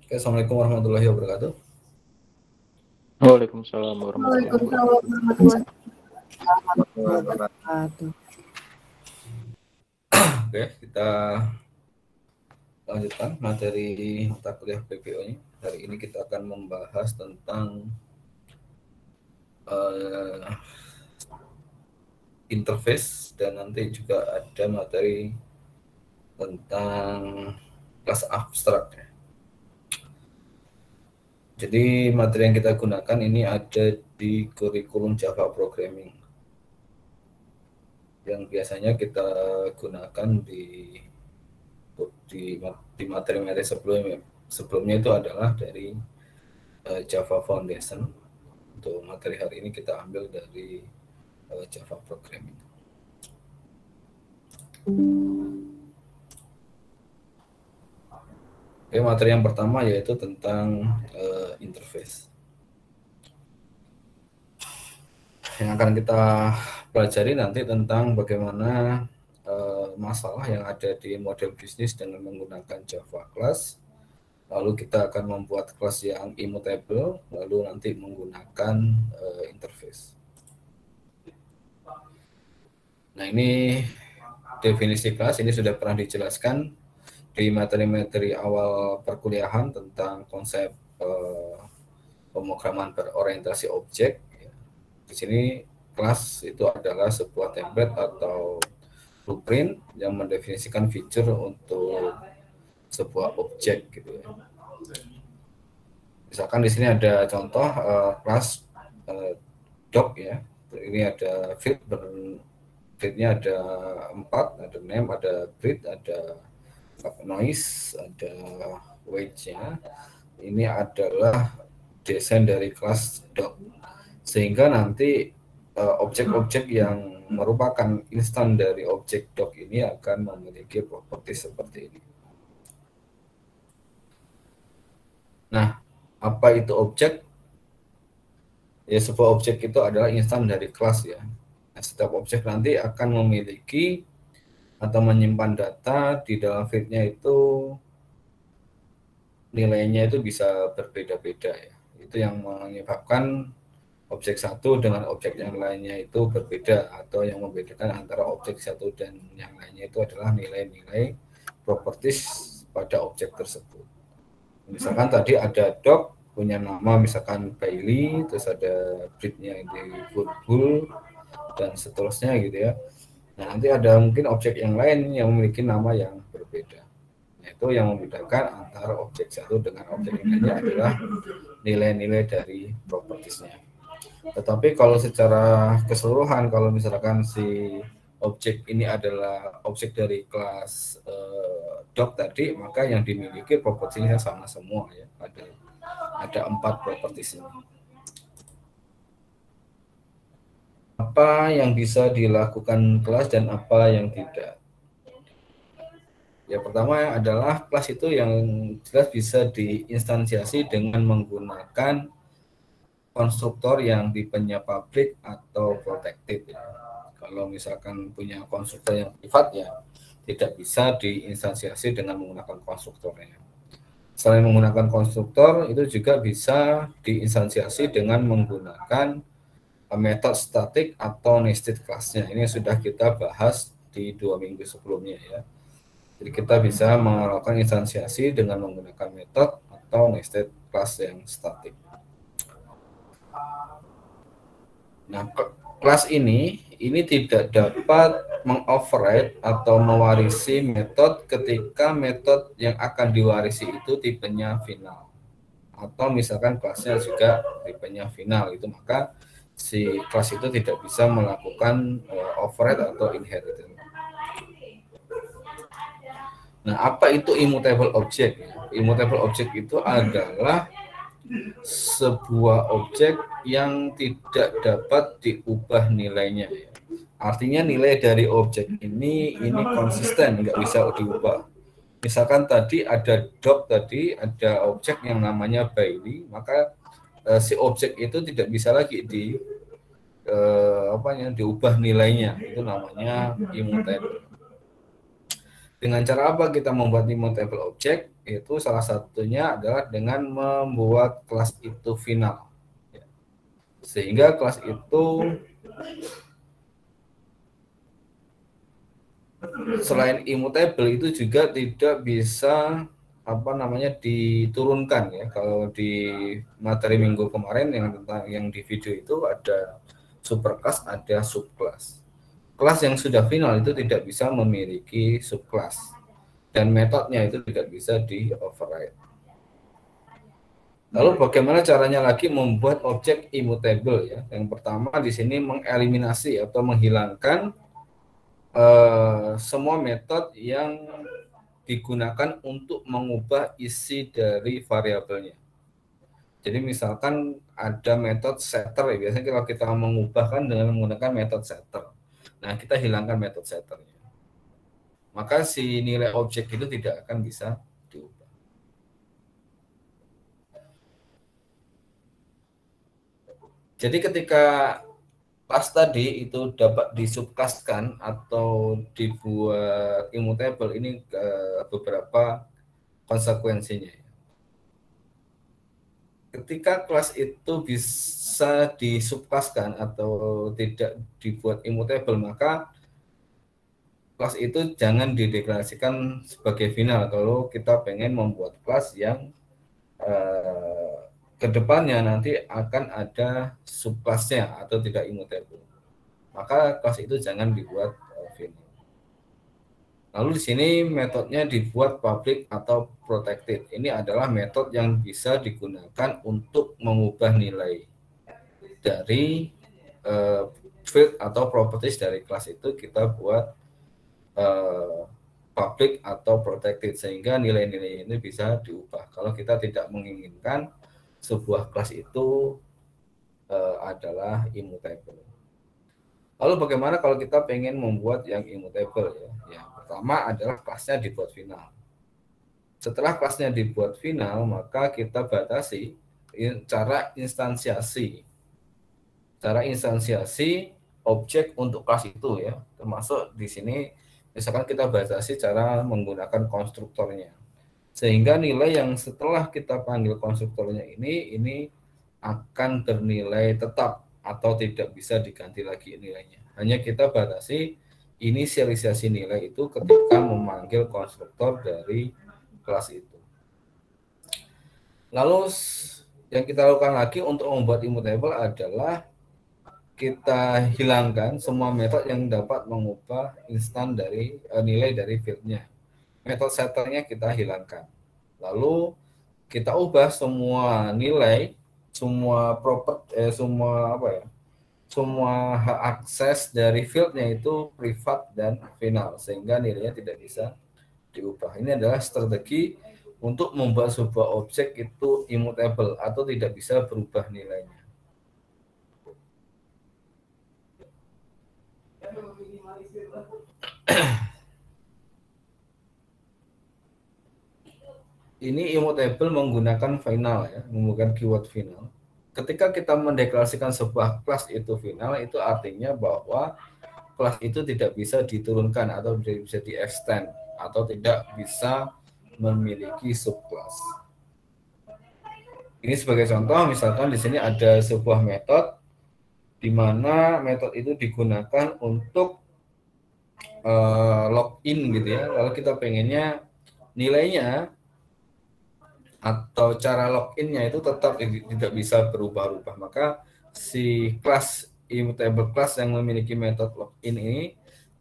Oke, Assalamualaikum warahmatullahi wabarakatuh. Waalaikumsalam warahmatullahi Waalaikumsalam wabarakatuh. warahmatullahi wabarakatuh. Oke, kita lanjutkan materi mata kuliah PPO-nya. Hari ini kita akan membahas tentang interface dan nanti juga ada materi tentang kelas abstrak. Jadi materi yang kita gunakan ini ada di kurikulum Java Programming yang biasanya kita gunakan di materi-materi sebelumnya itu adalah dari Java Foundation. Untuk materi hari ini kita ambil dari Java Programming. Oke, materi yang pertama yaitu tentang interface. Yang akan kita pelajari nanti tentang bagaimana masalah yang ada di model bisnis dengan menggunakan Java class. Lalu kita akan membuat kelas yang immutable, lalu nanti menggunakan interface. Nah, ini definisi kelas ini sudah pernah dijelaskan di materi-materi awal perkuliahan tentang konsep pemrograman berorientasi objek. Di sini kelas itu adalah sebuah template atau blueprint yang mendefinisikan feature untuk sebuah objek gitu ya. Misalkan di sini ada contoh kelas doc ya. Ini ada feed-nya ada 4, ada name, ada breed, ada noise, ada weight-nya. Ini adalah desain dari kelas doc. Sehingga nanti objek-objek yang merupakan instan dari objek doc ini akan memiliki properti seperti ini. Nah, apa itu objek? Ya, sebuah objek itu adalah instan dari kelas ya. Nah, setiap objek nanti akan memiliki atau menyimpan data di dalam feed-nya itu nilainya itu bisa berbeda-beda ya. Itu yang menyebabkan objek satu dengan objek yang lainnya itu berbeda, atau yang membedakan antara objek satu dan yang lainnya itu adalah nilai-nilai properties pada objek tersebut. Misalkan tadi ada dog punya nama misalkan Bailey, terus ada breednya di Bull dan seterusnya gitu ya. Nah, nanti ada mungkin objek yang lain yang memiliki nama yang berbeda. Itu yang membedakan antara objek satu dengan objek yang lainnya adalah nilai-nilai dari propertiesnya. Tetapi kalau secara keseluruhan, kalau misalkan si objek ini adalah objek dari kelas doc tadi, maka yang dimiliki propertinya sama semua ya. Ada 4 properties ini. Apa yang bisa dilakukan kelas dan apa yang tidak? Ya, pertama adalah kelas itu yang jelas bisa diinstansiasi dengan menggunakan konstruktor yang tipenya public atau protected ya. Kalau misalkan punya konstruktor yang privat ya tidak bisa diinstansiasi dengan menggunakan konstruktornya. Selain menggunakan konstruktor, itu juga bisa diinstansiasi dengan menggunakan metode static atau nested class-nya. Ini sudah kita bahas di 2 minggu sebelumnya ya. Jadi kita bisa melakukan instansiasi dengan menggunakan metode atau nested class yang static. Nah, kelas ini tidak dapat mengoverride atau mewarisi metode ketika metode yang akan diwarisi itu tipenya final. Atau misalkan kelasnya juga tipenya final, itu maka si kelas itu tidak bisa melakukan override atau inheritance. Nah, apa itu immutable object? Immutable object itu adalah sebuah objek yang tidak dapat diubah nilainya. Artinya nilai dari objek ini konsisten, nggak bisa diubah. Misalkan tadi ada dog, tadi ada objek yang namanya Bailey, maka si objek itu tidak bisa lagi diubah nilainya. Itu namanya immutable. Dengan cara apa kita membuat immutable object? Itu salah satunya adalah dengan membuat kelas itu final. Sehingga kelas itu selain immutable itu juga tidak bisa diturunkan ya. Kalau di materi minggu kemarin yang di video itu ada superclass, ada subclass. Kelas yang sudah final itu tidak bisa memiliki subclass dan metodenya itu tidak bisa di override. Lalu bagaimana caranya lagi membuat objek immutable ya? Yang pertama di sini mengeliminasi atau menghilangkan semua metode yang digunakan untuk mengubah isi dari variabelnya. Jadi misalkan ada metode setter ya, biasanya kalau kita mengubahkan dengan menggunakan metode setter. Nah, kita hilangkan metode setternya. Maka si nilai objek itu tidak akan bisa diubah. Jadi ketika kelas tadi itu dapat disubclasskan atau dibuat immutable, ini beberapa konsekuensinya. Ketika kelas itu bisa disubclasskan atau tidak dibuat immutable, maka kelas itu jangan dideklarasikan sebagai final kalau kita pengen membuat kelas yang kedepannya nanti akan ada subclassnya atau tidak immutable. Maka kelas itu jangan dibuat final. Lalu di sini metodenya dibuat public atau protected. Ini adalah metode yang bisa digunakan untuk mengubah nilai dari field atau properties dari kelas itu kita buat public atau protected sehingga nilai-nilai ini bisa diubah. Kalau kita tidak menginginkan sebuah kelas itu adalah immutable. Lalu bagaimana kalau kita pengen membuat yang immutable ya? Yang pertama adalah kelasnya dibuat final. Setelah kelasnya dibuat final, maka kita batasi cara instansiasi. Cara instansiasi objek untuk kelas itu ya. Termasuk di sini misalkan kita batasi cara menggunakan konstruktornya. Sehingga nilai yang setelah kita panggil konstruktornya ini akan bernilai tetap atau tidak bisa diganti lagi nilainya. Hanya kita batasi inisialisasi nilai itu ketika memanggil konstruktor dari kelas itu. Lalu yang kita lakukan lagi untuk membuat immutable adalah kita hilangkan semua metode yang dapat mengubah instan dari nilai dari fieldnya. Metode setternya kita hilangkan. Lalu kita ubah semua nilai, semua semua hak akses dari fieldnya itu privat dan final sehingga nilainya tidak bisa diubah. Ini adalah strategi untuk membuat sebuah objek itu immutable atau tidak bisa berubah nilainya. Ini immutable menggunakan final ya, menggunakan keyword final. Ketika kita mendeklarasikan sebuah kelas itu final, itu artinya bahwa kelas itu tidak bisa diturunkan atau tidak bisa di-extend atau tidak bisa memiliki subclass. Ini sebagai contoh, misalkan di sini ada sebuah metode di mana metode itu digunakan untuk login gitu ya. Lalu kita pengennya nilainya atau cara loginnya itu tetap tidak bisa berubah-ubah, maka si kelas immutable class yang memiliki metode login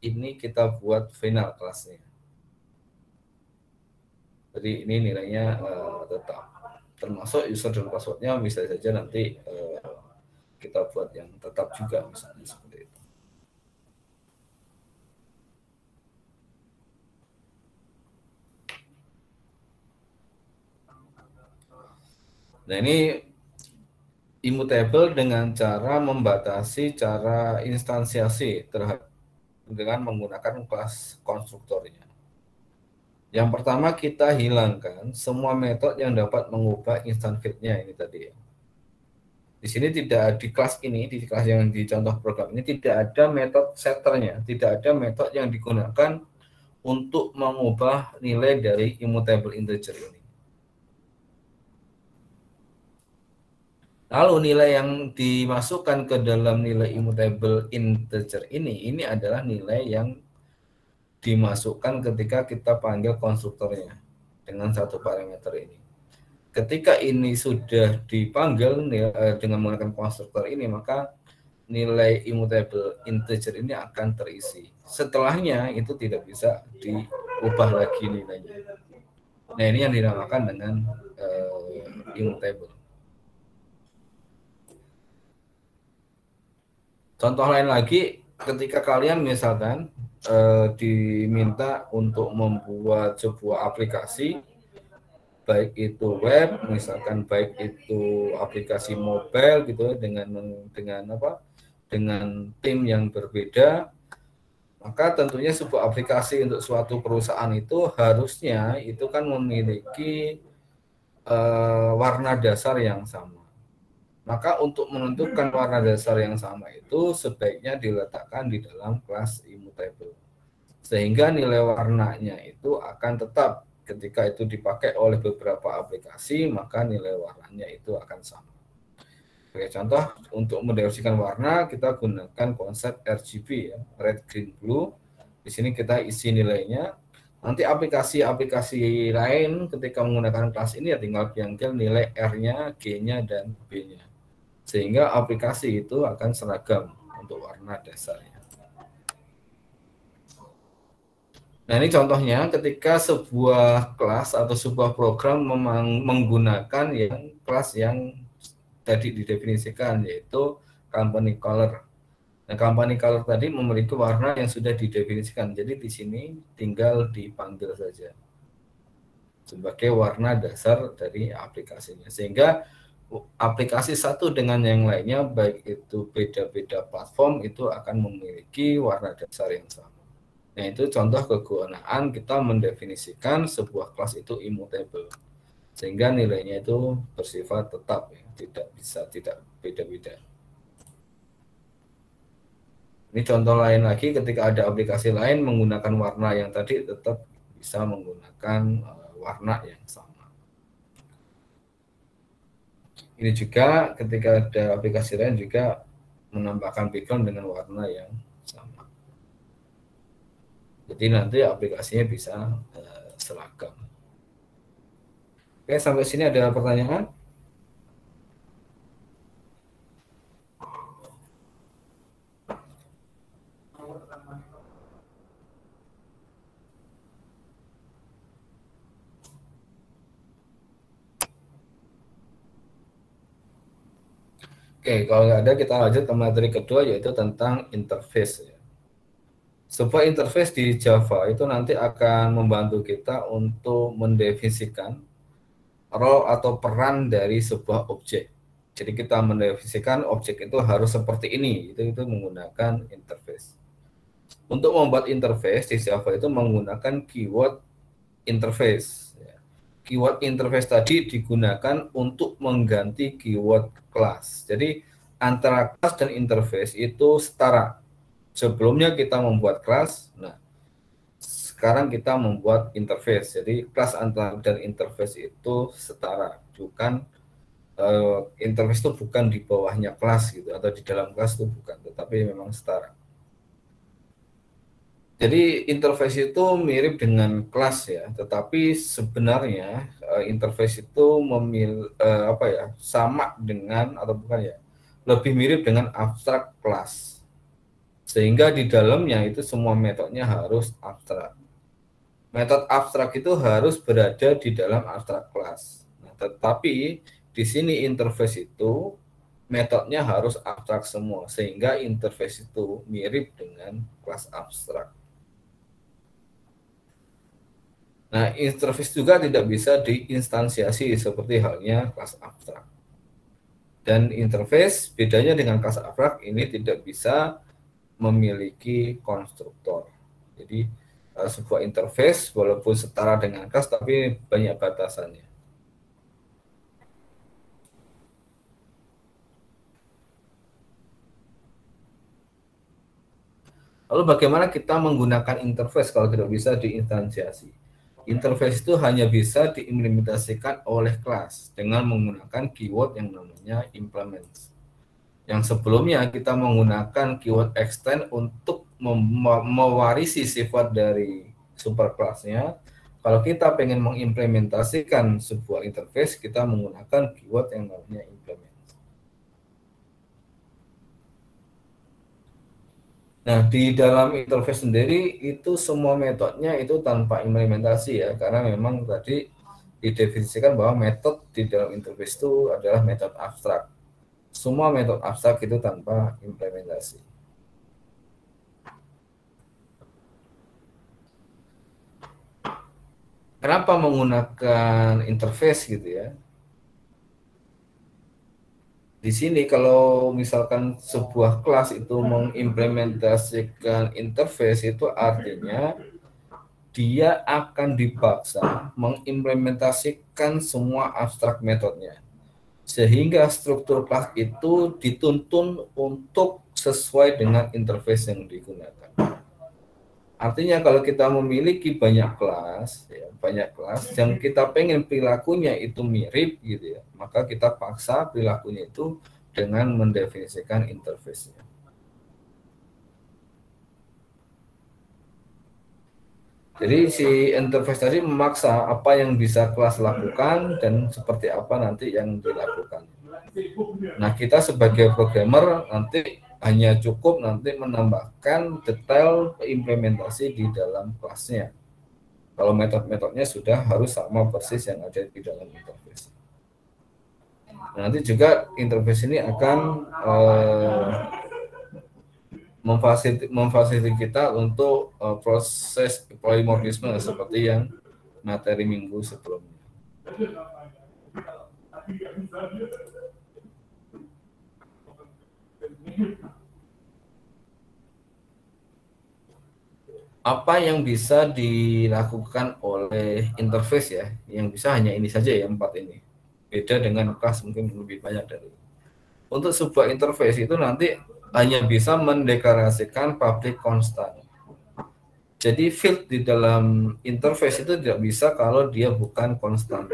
ini kita buat final kelasnya. Jadi ini nilainya tetap, termasuk user dan passwordnya bisa saja nanti kita buat yang tetap juga misalnya seperti itu. Nah ini immutable dengan cara membatasi cara instansiasi terhadap dengan menggunakan kelas konstruktornya. Yang pertama kita hilangkan semua metode yang dapat mengubah instant field-nya ini tadi ya. Di sini tidak di kelas ini, di kelas yang di contoh program ini tidak ada metode setternya, tidak ada metode yang digunakan untuk mengubah nilai dari immutable integer ini. Lalu nilai yang dimasukkan ke dalam nilai immutable integer ini adalah nilai yang dimasukkan ketika kita panggil konstruktornya dengan satu parameter ini. Ketika ini sudah dipanggil dengan menggunakan konstruktor ini, maka nilai immutable integer ini akan terisi. Setelahnya itu tidak bisa diubah lagi nilainya. Nah, ini yang dinamakan dengan immutable. Contoh lain lagi, ketika kalian misalkan diminta untuk membuat sebuah aplikasi, baik itu web, misalkan baik itu aplikasi mobile gitu dengan tim yang berbeda, maka tentunya sebuah aplikasi untuk suatu perusahaan itu harusnya itu kan memiliki warna dasar yang sama. Maka untuk menentukan warna dasar yang sama itu sebaiknya diletakkan di dalam kelas immutable. Sehingga nilai warnanya itu akan tetap ketika itu dipakai oleh beberapa aplikasi, maka nilai warnanya itu akan sama. Oke, contoh untuk mendefinisikan warna kita gunakan konsep RGB ya, red, green, blue. Di sini kita isi nilainya. Nanti aplikasi-aplikasi lain ketika menggunakan kelas ini ya tinggal panggil nilai R-nya, G-nya, dan B-nya. Sehingga aplikasi itu akan seragam untuk warna dasarnya. Nah, ini contohnya ketika sebuah kelas atau sebuah program menggunakan kelas yang tadi didefinisikan, yaitu company color. Nah, company color tadi memiliki warna yang sudah didefinisikan. Jadi di sini tinggal dipanggil saja sebagai warna dasar dari aplikasinya. Sehingga aplikasi satu dengan yang lainnya, baik itu beda-beda platform, itu akan memiliki warna dasar yang sama. Nah, itu contoh kegunaan kita mendefinisikan sebuah kelas itu immutable. Sehingga nilainya itu bersifat tetap, ya, tidak beda-beda. Ini contoh lain lagi ketika ada aplikasi lain menggunakan warna yang tadi tetap bisa menggunakan warna yang sama. Ini juga ketika ada aplikasi lain juga menambahkan background dengan warna yang sama. Jadi nanti aplikasinya bisa seragam. Oke, sampai sini ada pertanyaan? Oke, kalau nggak ada kita lanjut ke materi kedua yaitu tentang interface. Sebuah interface di Java itu nanti akan membantu kita untuk mendefinisikan role atau peran dari sebuah objek. Jadi kita mendefinisikan objek itu harus seperti ini, itu menggunakan interface. Untuk membuat interface di Java itu menggunakan keyword interface. Keyword interface tadi digunakan untuk mengganti keyword class. Jadi antara class dan interface itu setara. Sebelumnya kita membuat kelas, nah sekarang kita membuat interface. Jadi kelas dan interface itu setara, bukan interface itu bukan di bawahnya kelas gitu atau di dalam kelas itu bukan, tetapi memang setara. Jadi interface itu mirip dengan kelas ya, tetapi sebenarnya interface itu sama dengan atau bukan ya, lebih mirip dengan abstrak kelas. Sehingga di dalamnya itu semua metodenya harus abstrak. Metode abstrak itu harus berada di dalam abstrak kelas. Nah, tetapi di sini interface itu metodenya harus abstrak semua, sehingga interface itu mirip dengan kelas abstrak. Nah, interface juga tidak bisa diinstansiasi seperti halnya kelas abstrak. Dan interface bedanya dengan kelas abstrak ini tidak bisa memiliki konstruktor. Jadi sebuah interface walaupun setara dengan kelas tapi banyak batasannya. Lalu bagaimana kita menggunakan interface kalau tidak bisa diinstansiasi? Interface itu hanya bisa diimplementasikan oleh kelas dengan menggunakan keyword yang namanya implements. Yang sebelumnya kita menggunakan keyword extend untuk mewarisi sifat dari superclass-nya. Kalau kita pengen mengimplementasikan sebuah interface, kita menggunakan keyword yang namanya implement. Nah, di dalam interface sendiri itu semua metodenya itu tanpa implementasi ya, karena memang tadi didefinisikan bahwa metode di dalam interface itu adalah metode abstrak. Semua metode abstrak itu tanpa implementasi. Kenapa menggunakan interface gitu ya? Di sini kalau misalkan sebuah kelas itu mengimplementasikan interface itu artinya dia akan dipaksa mengimplementasikan semua abstrak metodenya. Sehingga struktur kelas itu dituntun untuk sesuai dengan interface yang digunakan. Artinya kalau kita memiliki banyak kelas, ya, yang kita pengen perilakunya itu mirip gitu ya, maka kita paksa perilakunya itu dengan mendefinisikan interface-nya. Jadi si interface tadi memaksa apa yang bisa kelas lakukan dan seperti apa nanti yang dilakukan. Nah, kita sebagai programmer nanti hanya cukup nanti menambahkan detail implementasi di dalam kelasnya. Kalau metode-metodenya sudah harus sama persis yang ada di dalam interface. Nanti juga interface ini akan memfasilitasi kita untuk proses polymorphisme seperti yang materi minggu sebelumnya. Apa yang bisa dilakukan oleh interface ya, yang bisa hanya ini saja ya, 4 ini. Beda dengan kelas mungkin lebih banyak dari. Untuk sebuah interface itu nanti hanya bisa mendeklarasikan public constant. Jadi field di dalam interface itu tidak bisa kalau dia bukan konstanta.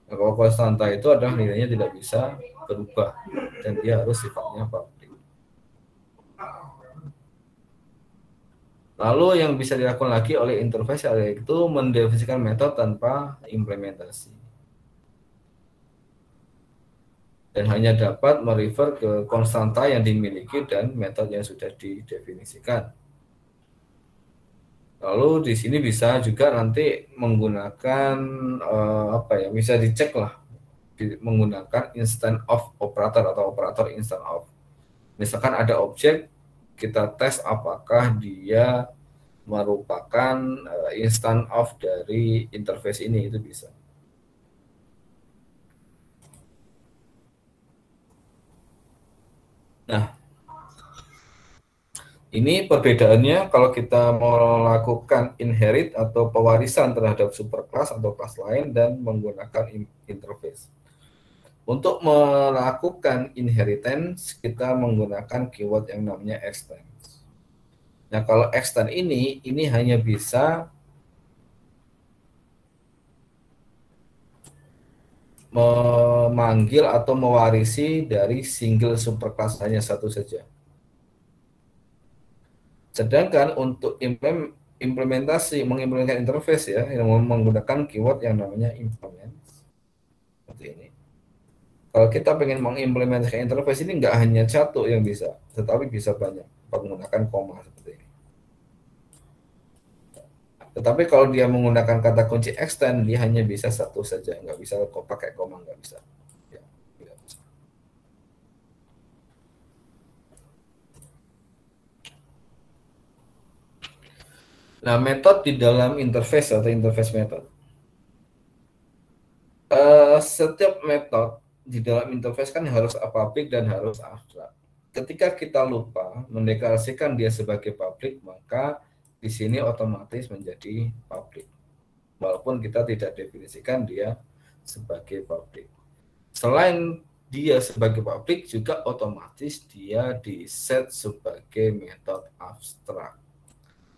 Nah, kalau konstanta itu adalah nilainya tidak bisa berubah dan dia harus sifatnya public. Lalu yang bisa dilakukan lagi oleh interface yaitu mendefinisikan metode tanpa implementasi. Dan hanya dapat merefer ke konstanta yang dimiliki dan metode yang sudah didefinisikan. Lalu di sini bisa juga nanti menggunakan bisa dicek lah menggunakan instant of operator atau operator instant of. Misalkan ada objek, kita tes apakah dia merupakan instant of dari interface ini, itu bisa. Nah, ini perbedaannya kalau kita melakukan inherit atau pewarisan terhadap superclass atau kelas lain dan menggunakan interface. Untuk melakukan inheritance, kita menggunakan keyword yang namanya extend. Nah, kalau extend ini hanya bisa memanggil atau mewarisi dari single superclass hanya satu saja. Sedangkan untuk mengimplementasikan interface ya, yang menggunakan keyword yang namanya implement. Seperti ini. Kalau kita pengen mengimplementasikan interface ini nggak hanya satu yang bisa, tetapi bisa banyak menggunakan koma seperti ini. Tetapi kalau dia menggunakan kata kunci extend, dia hanya bisa satu saja, nggak bisa kok pakai koma, nggak bisa. Ya, tidak bisa. Nah, metode di dalam interface atau interface method. Setiap metode di dalam interface kan harus public dan harus abstrak. Ketika kita lupa mendeklarasikan dia sebagai public, maka di sini otomatis menjadi public. Walaupun kita tidak definisikan dia sebagai public. Selain dia sebagai publik juga otomatis dia di set sebagai metode abstrak.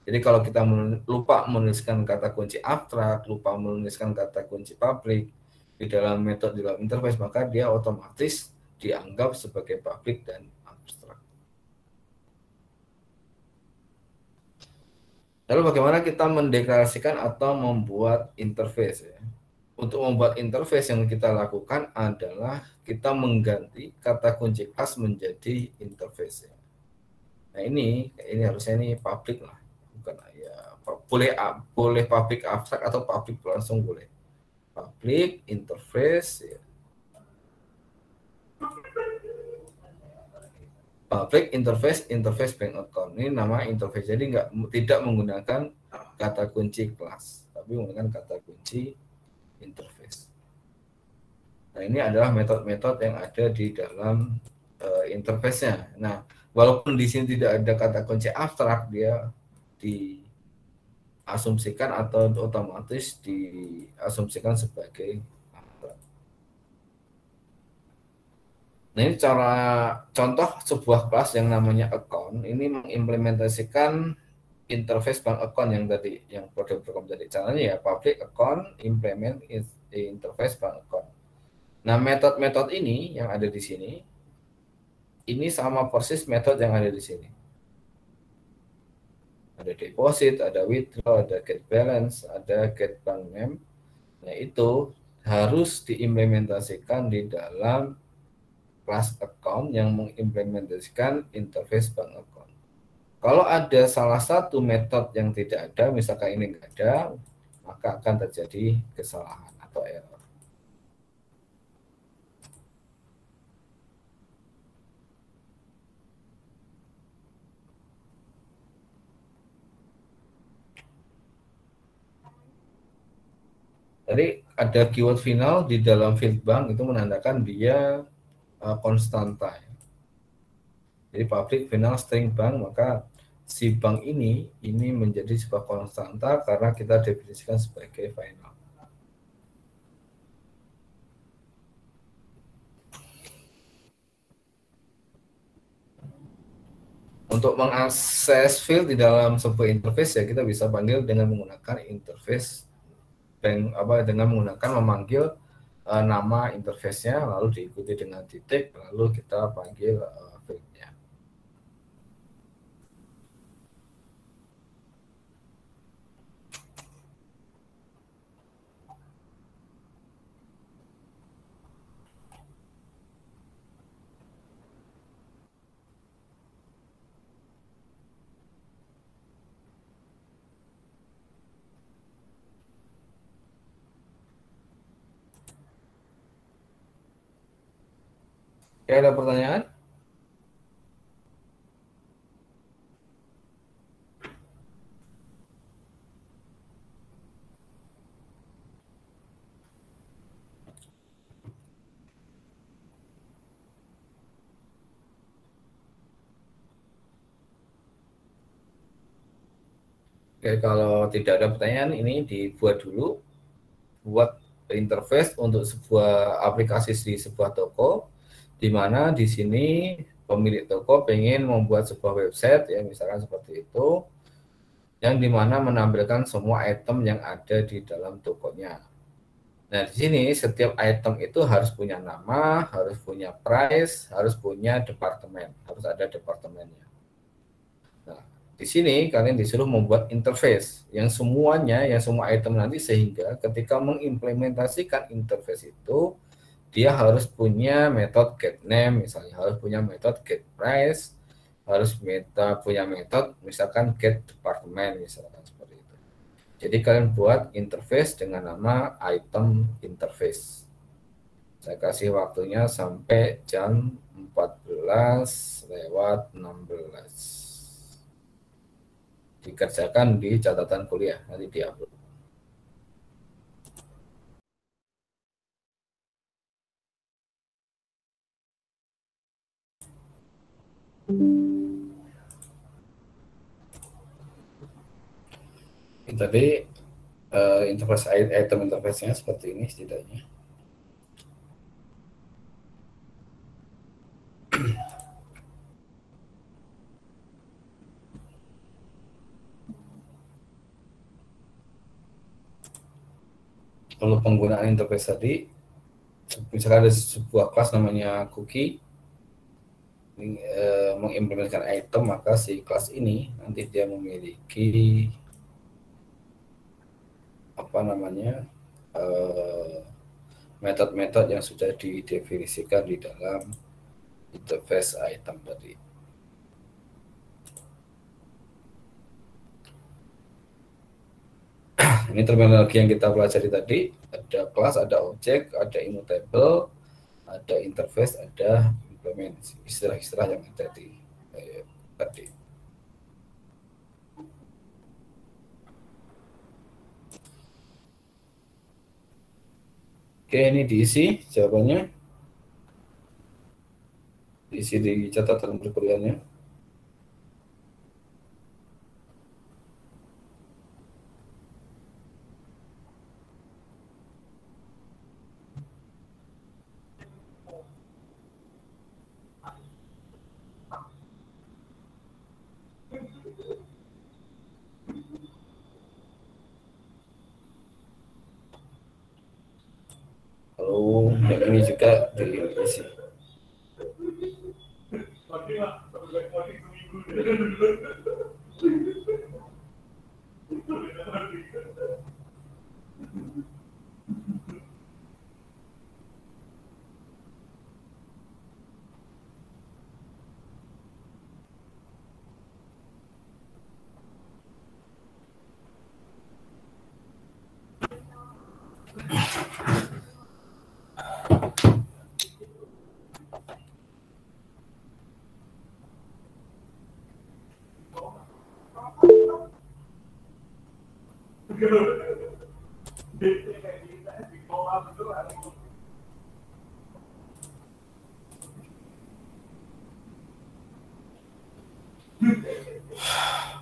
Jadi kalau kita lupa menuliskan kata kunci abstrak, lupa menuliskan kata kunci publik di dalam metode di dalam interface, maka dia otomatis dianggap sebagai publik dan abstrak. Lalu bagaimana kita mendeklarasikan atau membuat interface ya? Untuk membuat interface yang kita lakukan adalah kita mengganti kata kunci kelas menjadi interface. Nah ini harusnya ini public lah, bukan ya boleh public abstrak atau public langsung boleh. Public interface ya. Public interface bank account ini nama interface, jadi tidak menggunakan kata kunci kelas, tapi menggunakan kata kunci interface. Nah, ini adalah metode-metode yang ada di dalam interface-nya. Nah, walaupun di sini tidak ada kata kunci abstrak, dia diasumsikan atau otomatis diasumsikan sebagai abstrak. Nah, ini cara contoh sebuah kelas yang namanya account, ini mengimplementasikan interface bank account yang tadi, yang produk tadi. Caranya ya public account implement interface bank account. Nah, metode-metode ini yang ada di sini, ini sama persis metode yang ada di sini. Ada deposit, ada withdraw, ada get balance, ada get bank name. Nah, itu harus diimplementasikan di dalam kelas account yang mengimplementasikan interface bank account. Kalau ada salah satu metode yang tidak ada, misalkan ini nggak ada, maka akan terjadi kesalahan atau error. Jadi ada keyword final di dalam field bank itu menandakan dia konstanta. Jadi public final string bank, maka si bank ini menjadi sebuah konstanta karena kita definisikan sebagai final. Untuk mengakses field di dalam sebuah interface ya kita bisa panggil dengan menggunakan interface dengan menggunakan memanggil nama interface-nya lalu diikuti dengan titik lalu kita panggil field-nya. Ya, ada pertanyaan? Oke, kalau tidak ada pertanyaan ini dibuat dulu, buat interface untuk sebuah aplikasi di sebuah toko, di mana di sini pemilik toko pengen membuat sebuah website ya misalkan seperti itu, yang dimana menampilkan semua item yang ada di dalam tokonya. Nah di sini setiap item itu harus punya nama, harus punya price, harus punya departemen, harus ada departemennya. Nah, di sini kalian disuruh membuat interface yang semua item nanti sehingga ketika mengimplementasikan interface itu dia harus punya metode get name misalnya, harus punya metode get price, harus punya metode misalkan get department misalkan seperti itu. Jadi kalian buat interface dengan nama item interface. Saya kasih waktunya sampai jam 14:16. Dikerjakan di catatan kuliah, nanti diupload. Tadi interface item interface-nya seperti ini setidaknya. Kalau penggunaan interface tadi, misalkan ada sebuah kelas namanya cookie, mengimplementasikan item, maka si kelas ini nanti dia memiliki apa namanya metode-metode yang sudah didefinisikan di dalam interface item tadi. Ini terminologi yang kita pelajari tadi, ada kelas, ada objek, ada immutable, ada interface, ada implement, istilah-istilah yang ada di tadi. Oke, ini diisi jawabannya, diisi di catatan perkuliahannya. Lalu yang ini juga diisi.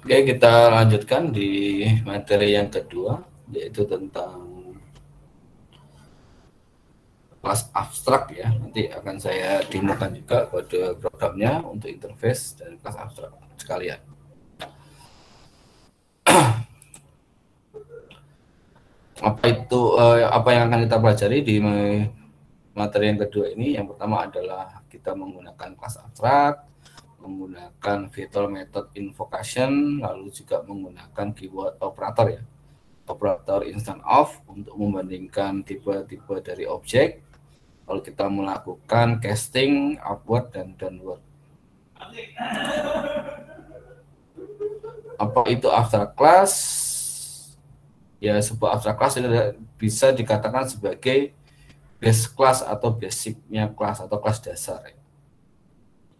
Oke, kita lanjutkan di materi yang kedua, yaitu tentang kelas abstrak ya. Nanti akan saya demokan juga kode programnya untuk interface dan kelas abstrak sekalian. Apa yang akan kita pelajari di materi yang kedua ini? Yang pertama adalah kita menggunakan kelas abstrak, menggunakan virtual method invocation, lalu juga menggunakan keyword operator ya, operator instant of untuk membandingkan tipe-tipe dari objek. Lalu kita melakukan casting upward dan downward. Apa itu abstract class? Ya, sebuah abstract class bisa dikatakan sebagai base class atau basicnya kelas atau kelas dasar ya,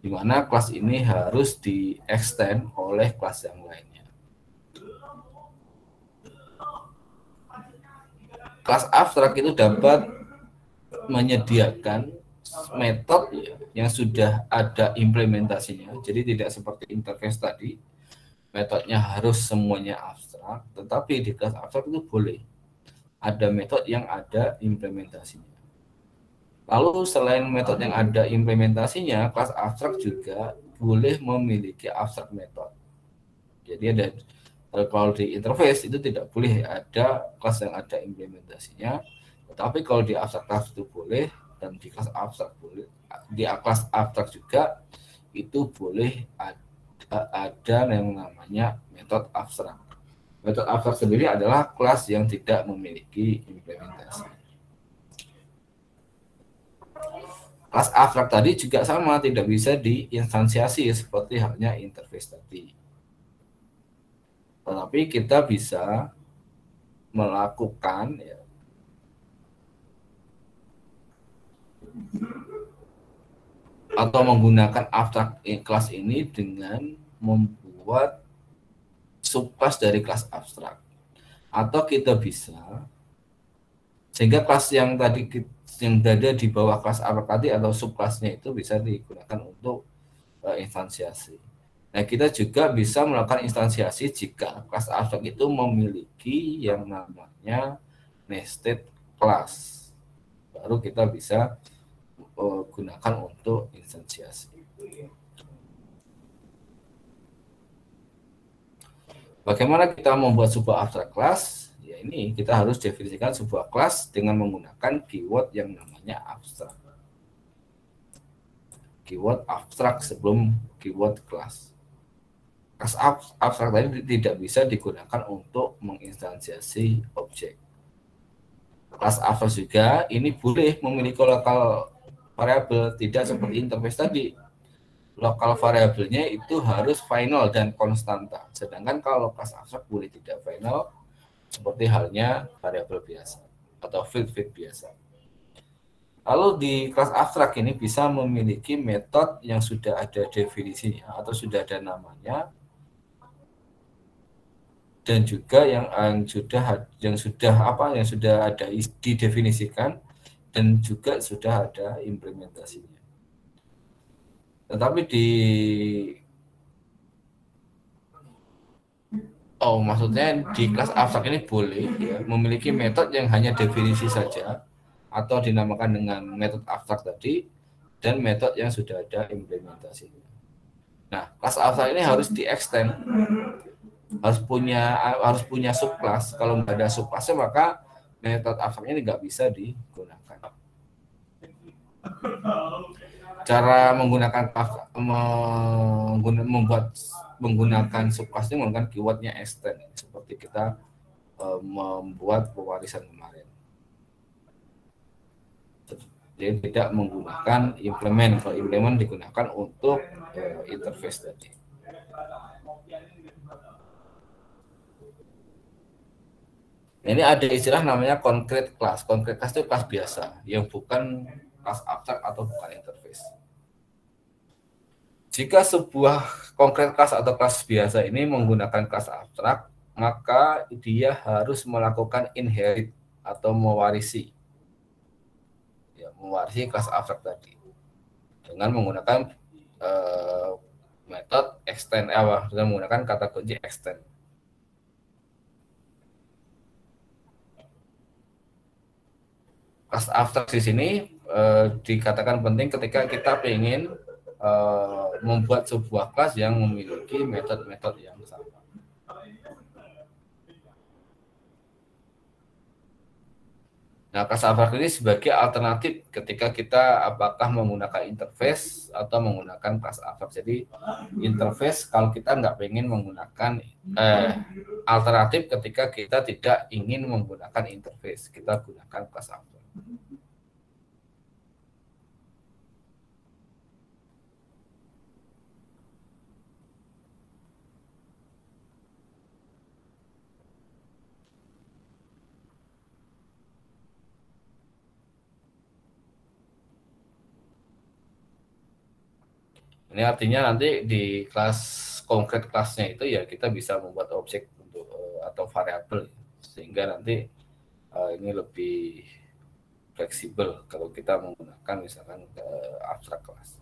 di mana kelas ini harus di-extend oleh kelas yang lainnya. Kelas abstrak itu dapat menyediakan metode ya, yang sudah ada implementasinya, jadi tidak seperti interface tadi, metodenya harus semuanya abstrak, tetapi di kelas abstrak itu boleh ada metode yang ada implementasinya. Lalu selain metode yang ada implementasinya, kelas abstrak juga boleh memiliki abstrak metode. Jadi ada, kalau di interface itu tidak boleh ada kelas yang ada implementasinya, tetapi kalau di abstrak class itu boleh, dan di kelas abstrak boleh, di kelas abstrak juga itu boleh ada yang namanya metode abstrak. Metode abstrak sendiri adalah kelas yang tidak memiliki implementasi. Kelas abstrak tadi juga sama, tidak bisa diinstansiasi seperti halnya interface tadi. Tetapi kita bisa melakukan ya, atau menggunakan abstrak kelas ini dengan membuat subclass dari kelas abstrak. Atau kita bisa, sehingga kelas yang tadi yang ada di bawah kelas abstrak tadi atau subkelasnya itu bisa digunakan untuk instansiasi. Nah, kita juga bisa melakukan instansiasi jika kelas abstrak itu memiliki yang namanya nested class. Baru kita bisa gunakan untuk instansiasi. Bagaimana kita membuat sebuah abstrak class? Ya ini kita harus definisikan sebuah kelas dengan menggunakan keyword yang namanya abstrak. Keyword abstrak sebelum keyword kelas. Kelas abstrak tadi tidak bisa digunakan untuk menginstansiasi objek. Kelas abstrak juga ini boleh memiliki lokal variabel, tidak seperti interface tadi. Lokal variabelnya itu harus final dan konstanta. Sedangkan kalau kelas abstrak boleh tidak final, seperti halnya variabel biasa atau field biasa. Lalu di kelas abstrak ini bisa memiliki metode yang sudah ada definisinya atau sudah ada namanya, dan juga yang sudah ada didefinisikan dan juga sudah ada implementasinya. Tetapi maksudnya di kelas abstrak ini boleh ya, memiliki metode yang hanya definisi saja atau dinamakan dengan metode abstrak tadi, dan metode yang sudah ada implementasinya. Nah, kelas abstrak ini harus di-extend, harus punya subclass. Kalau nggak ada subclassnya, maka metode abstraknya ini nggak bisa digunakan. Cara menggunakan subclass ini menggunakan keywordnya extend, seperti kita membuat pewarisan kemarin. Jadi tidak menggunakan implement. Kalau implement digunakan untuk interface tadi. Ini ada istilah namanya concrete class. Concrete class itu kelas biasa yang bukan kelas abstrak atau bukan interface. Jika sebuah concrete class atau kelas biasa ini menggunakan kelas abstrak, maka dia harus melakukan inherit atau mewarisi. Ya, mewarisi kelas abstrak tadi dengan menggunakan metode extend, dengan menggunakan kata kunci extend. Kelas abstrak di sini dikatakan penting ketika kita ingin membuat sebuah kelas yang memiliki metode-metode yang sama. Nah, kelas abstrak ini sebagai alternatif ketika kita apakah menggunakan interface atau menggunakan kelas abstrak. Jadi interface kalau kita nggak pengen menggunakan alternatif ketika kita tidak ingin menggunakan interface, kita gunakan kelas abstrak. Ini artinya nanti di kelas konkret kelasnya itu ya kita bisa membuat objek untuk atau variabel, sehingga nanti ini lebih fleksibel kalau kita menggunakan misalkan abstrak kelas.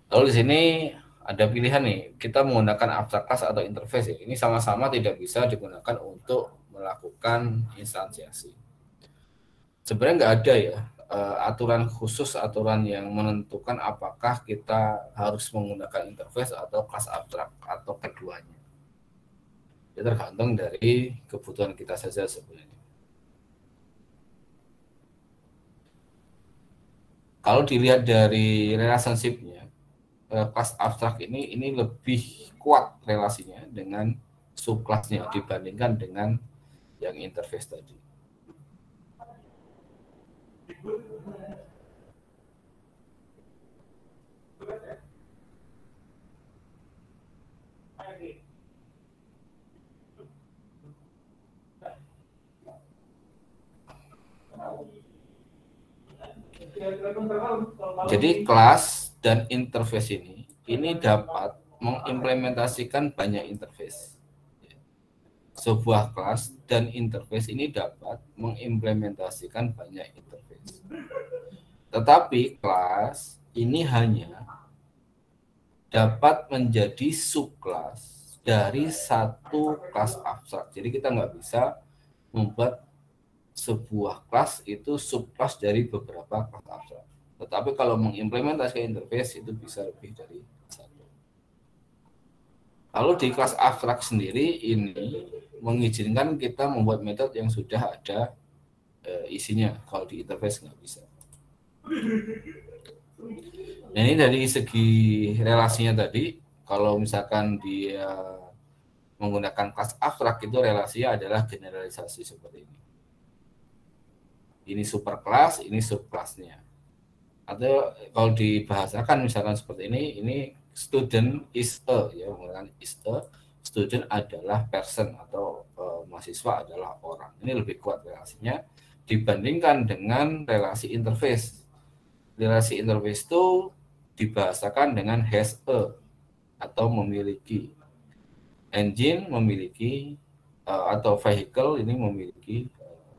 Lalu di sini ada pilihan nih, kita menggunakan abstrak kelas atau interface ya. Ini sama-sama tidak bisa digunakan untuk melakukan instansiasi. Sebenarnya nggak ada ya aturan khusus, aturan yang menentukan apakah kita harus menggunakan interface atau kelas abstrak atau keduanya. Itu tergantung dari kebutuhan kita saja sebenarnya. Kalau dilihat dari relationship-nya, kelas abstrak ini lebih kuat relasinya dengan subkelasnya dibandingkan dengan yang interface tadi. Jadi kelas dan interface ini dapat mengimplementasikan banyak interface. Sebuah kelas dan interface ini dapat mengimplementasikan banyak interface. Tetapi kelas ini hanya dapat menjadi subkelas dari satu kelas abstrak. Jadi kita nggak bisa membuat sebuah kelas itu subkelas dari beberapa kelas abstrak. Tetapi kalau mengimplementasikan interface itu bisa lebih dari satu. Lalu di kelas abstrak sendiri ini mengizinkan kita membuat metode yang sudah ada isinya. Kalau di interface nggak bisa. Nah, ini dari segi relasinya tadi, kalau misalkan dia menggunakan kelas abstrak itu relasinya adalah generalisasi seperti ini. Ini superclass, ini subclassnya. Atau kalau dibahasakan misalkan seperti ini student is a, ya menggunakan is a, student adalah person atau mahasiswa adalah orang. Ini lebih kuat relasinya dibandingkan dengan relasi interface. Relasi interface itu dibahasakan dengan has a atau memiliki. Engine memiliki atau vehicle ini memiliki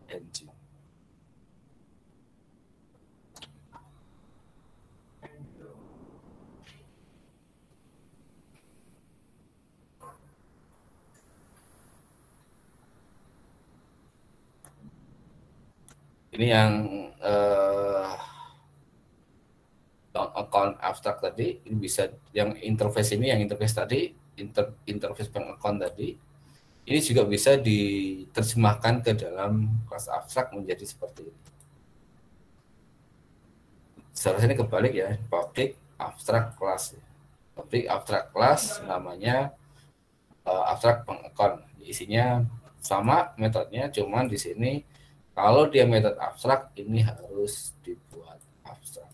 engine. Ini yang account abstrak tadi, ini bisa yang interface ini, yang interface tadi, interface bank account tadi, ini juga bisa diterjemahkan ke dalam kelas abstrak menjadi seperti ini. Seharusnya ini kebalik ya, public abstract class. Public abstract class namanya abstract bank account. Isinya sama metodenya, cuman di sini kalau dia metode abstrak ini harus dibuat abstrak.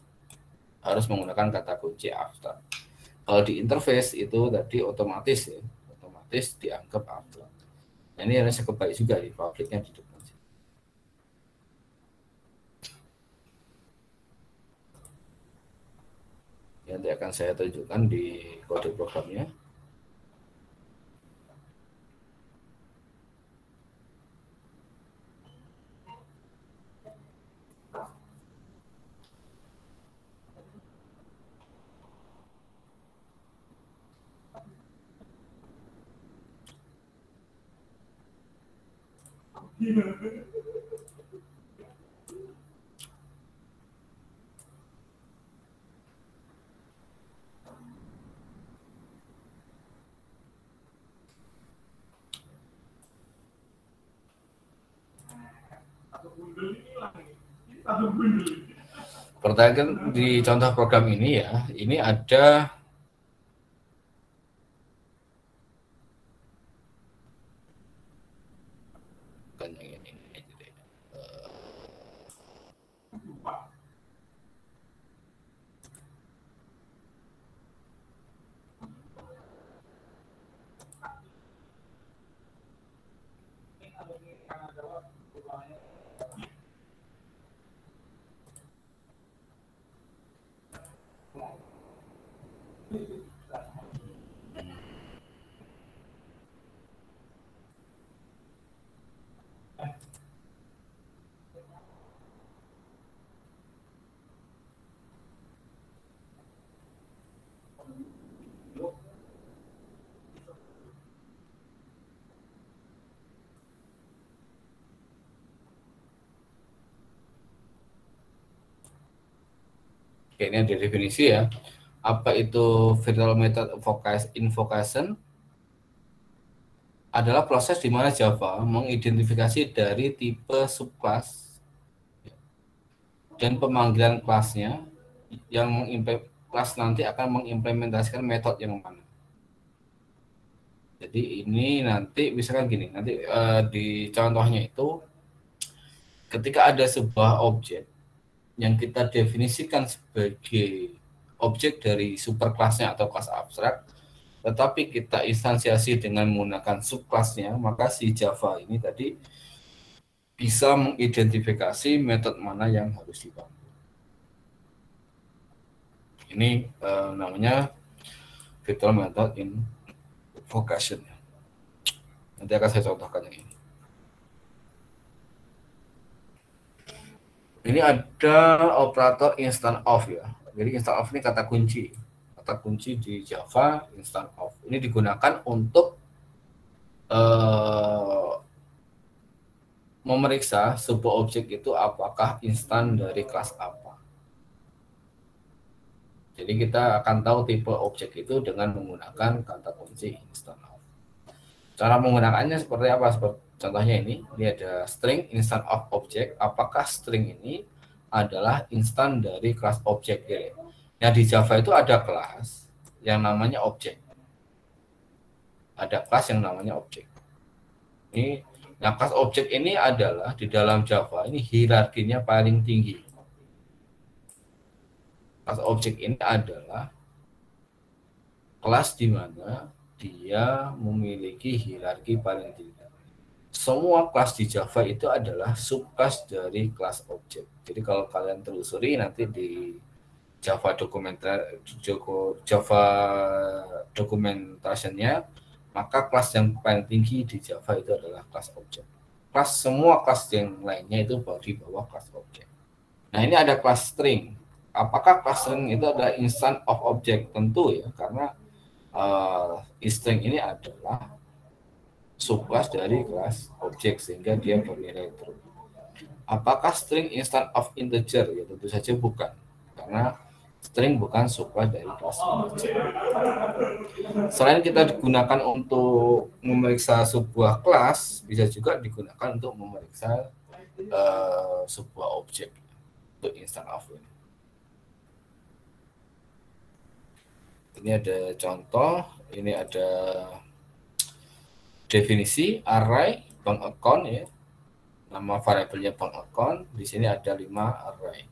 Harus menggunakan kata kunci abstrak. Kalau di interface itu tadi otomatis ya, otomatis dianggap abstrak. Nah, ini harusnya kebalik juga di publiknya di depan. Nanti akan saya tunjukkan di kode programnya. Perhatikan di contoh program ini ya, ini ada bukan yang ini. Oke, ini ada definisi ya. Apa itu virtual method invocation? Adalah proses di mana Java mengidentifikasi dari tipe subclass dan pemanggilan kelasnya yang kelas nanti akan mengimplementasikan metode yang mana. Jadi ini nanti misalkan gini, nanti di contohnya itu ketika ada sebuah objek yang kita definisikan sebagai objek dari superkelasnya atau kelas abstrak, tetapi kita instansiasi dengan menggunakan subkelasnya, maka si Java ini tadi bisa mengidentifikasi metode mana yang harus dibantu. Ini namanya virtual method invocation. Nanti akan saya contohkan yang ini. Ini ada operator instant off ya. Jadi instant off ini kata kunci. Kata kunci di Java instant off. Ini digunakan untuk memeriksa sebuah objek itu apakah instan dari kelas apa. Jadi kita akan tahu tipe objek itu dengan menggunakan kata kunci instant of. Cara menggunakannya seperti apa? Seperti contohnya ini ada string instant of object. Apakah string ini adalah instan dari kelas objek? Nah, di Java itu ada kelas yang namanya objek. Ada kelas yang namanya objek. Ini, nah kelas objek ini adalah di dalam Java ini hierarkinya paling tinggi. Kelas objek ini adalah kelas di mana dia memiliki hierarki paling tinggi. Semua kelas di Java itu adalah subkelas dari kelas objek. Jadi kalau kalian telusuri nanti di Java documentation-nya, maka kelas yang paling tinggi di Java itu adalah kelas objek. Semua kelas yang lainnya itu di bawah kelas objek. Nah, ini ada kelas string. Apakah kelas string itu adalah instant of object? Tentu ya, karena string ini adalah subclass dari kelas objek sehingga dia bernilai true. Apakah string instant of integer? Ya tentu saja bukan, karena string bukan subclass dari kelas integer. Selain kita digunakan untuk memeriksa sebuah kelas, bisa juga digunakan untuk memeriksa sebuah objek untuk instant of ini. Ini ada contoh, ini ada definisi array bank account ya. Nama variabelnya bank account, di sini ada 5 array.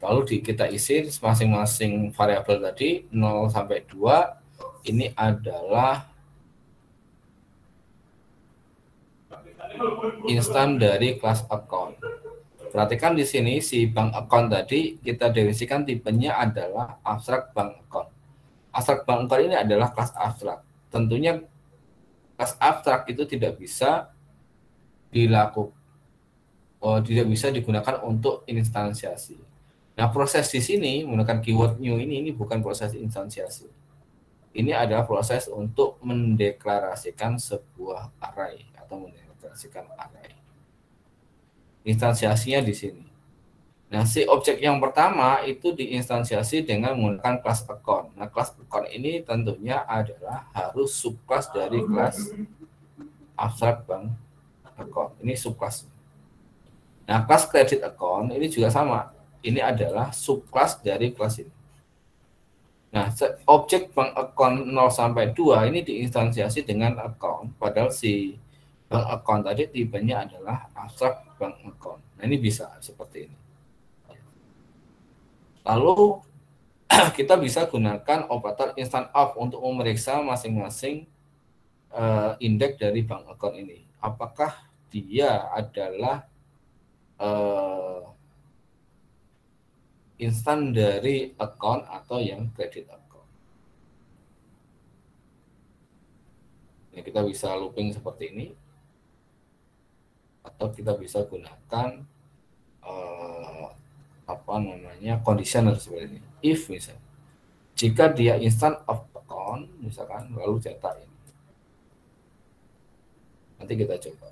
Lalu kita isi masing-masing variabel tadi 0 sampai 2, ini adalah instan dari kelas account. Perhatikan di sini si bank account tadi kita definisikan tipenya adalah abstrak bank account. Abstrak bank account ini adalah kelas abstrak. Tentunya kelas abstrak itu tidak bisa tidak bisa digunakan untuk instansiasi. Nah, proses di sini menggunakan keyword new ini bukan proses instansiasi. Ini adalah proses untuk mendeklarasikan sebuah array atau mendeklarasikan array. Instansiasinya di sini. Nah, si objek yang pertama itu diinstansiasi dengan menggunakan kelas account. Nah, kelas account ini tentunya adalah harus subclass dari kelas abstrak bank account. Ini subclass. Nah, kelas credit account ini juga sama. Ini adalah subclass dari kelas ini. Nah, objek bank account 0 sampai 2 ini diinstansiasi dengan account, padahal si bank account tadi tipenya adalah abstrak bank account. Nah, ini bisa seperti ini. Lalu kita bisa gunakan operator instant of untuk memeriksa masing-masing indeks dari bank account ini. Apakah dia adalah instan dari account atau yang credit account. Ini kita bisa looping seperti ini, atau kita bisa gunakan conditioner seperti ini. If misalnya, jika dia instant of account, misalkan lalu cetak ini. Nanti kita coba.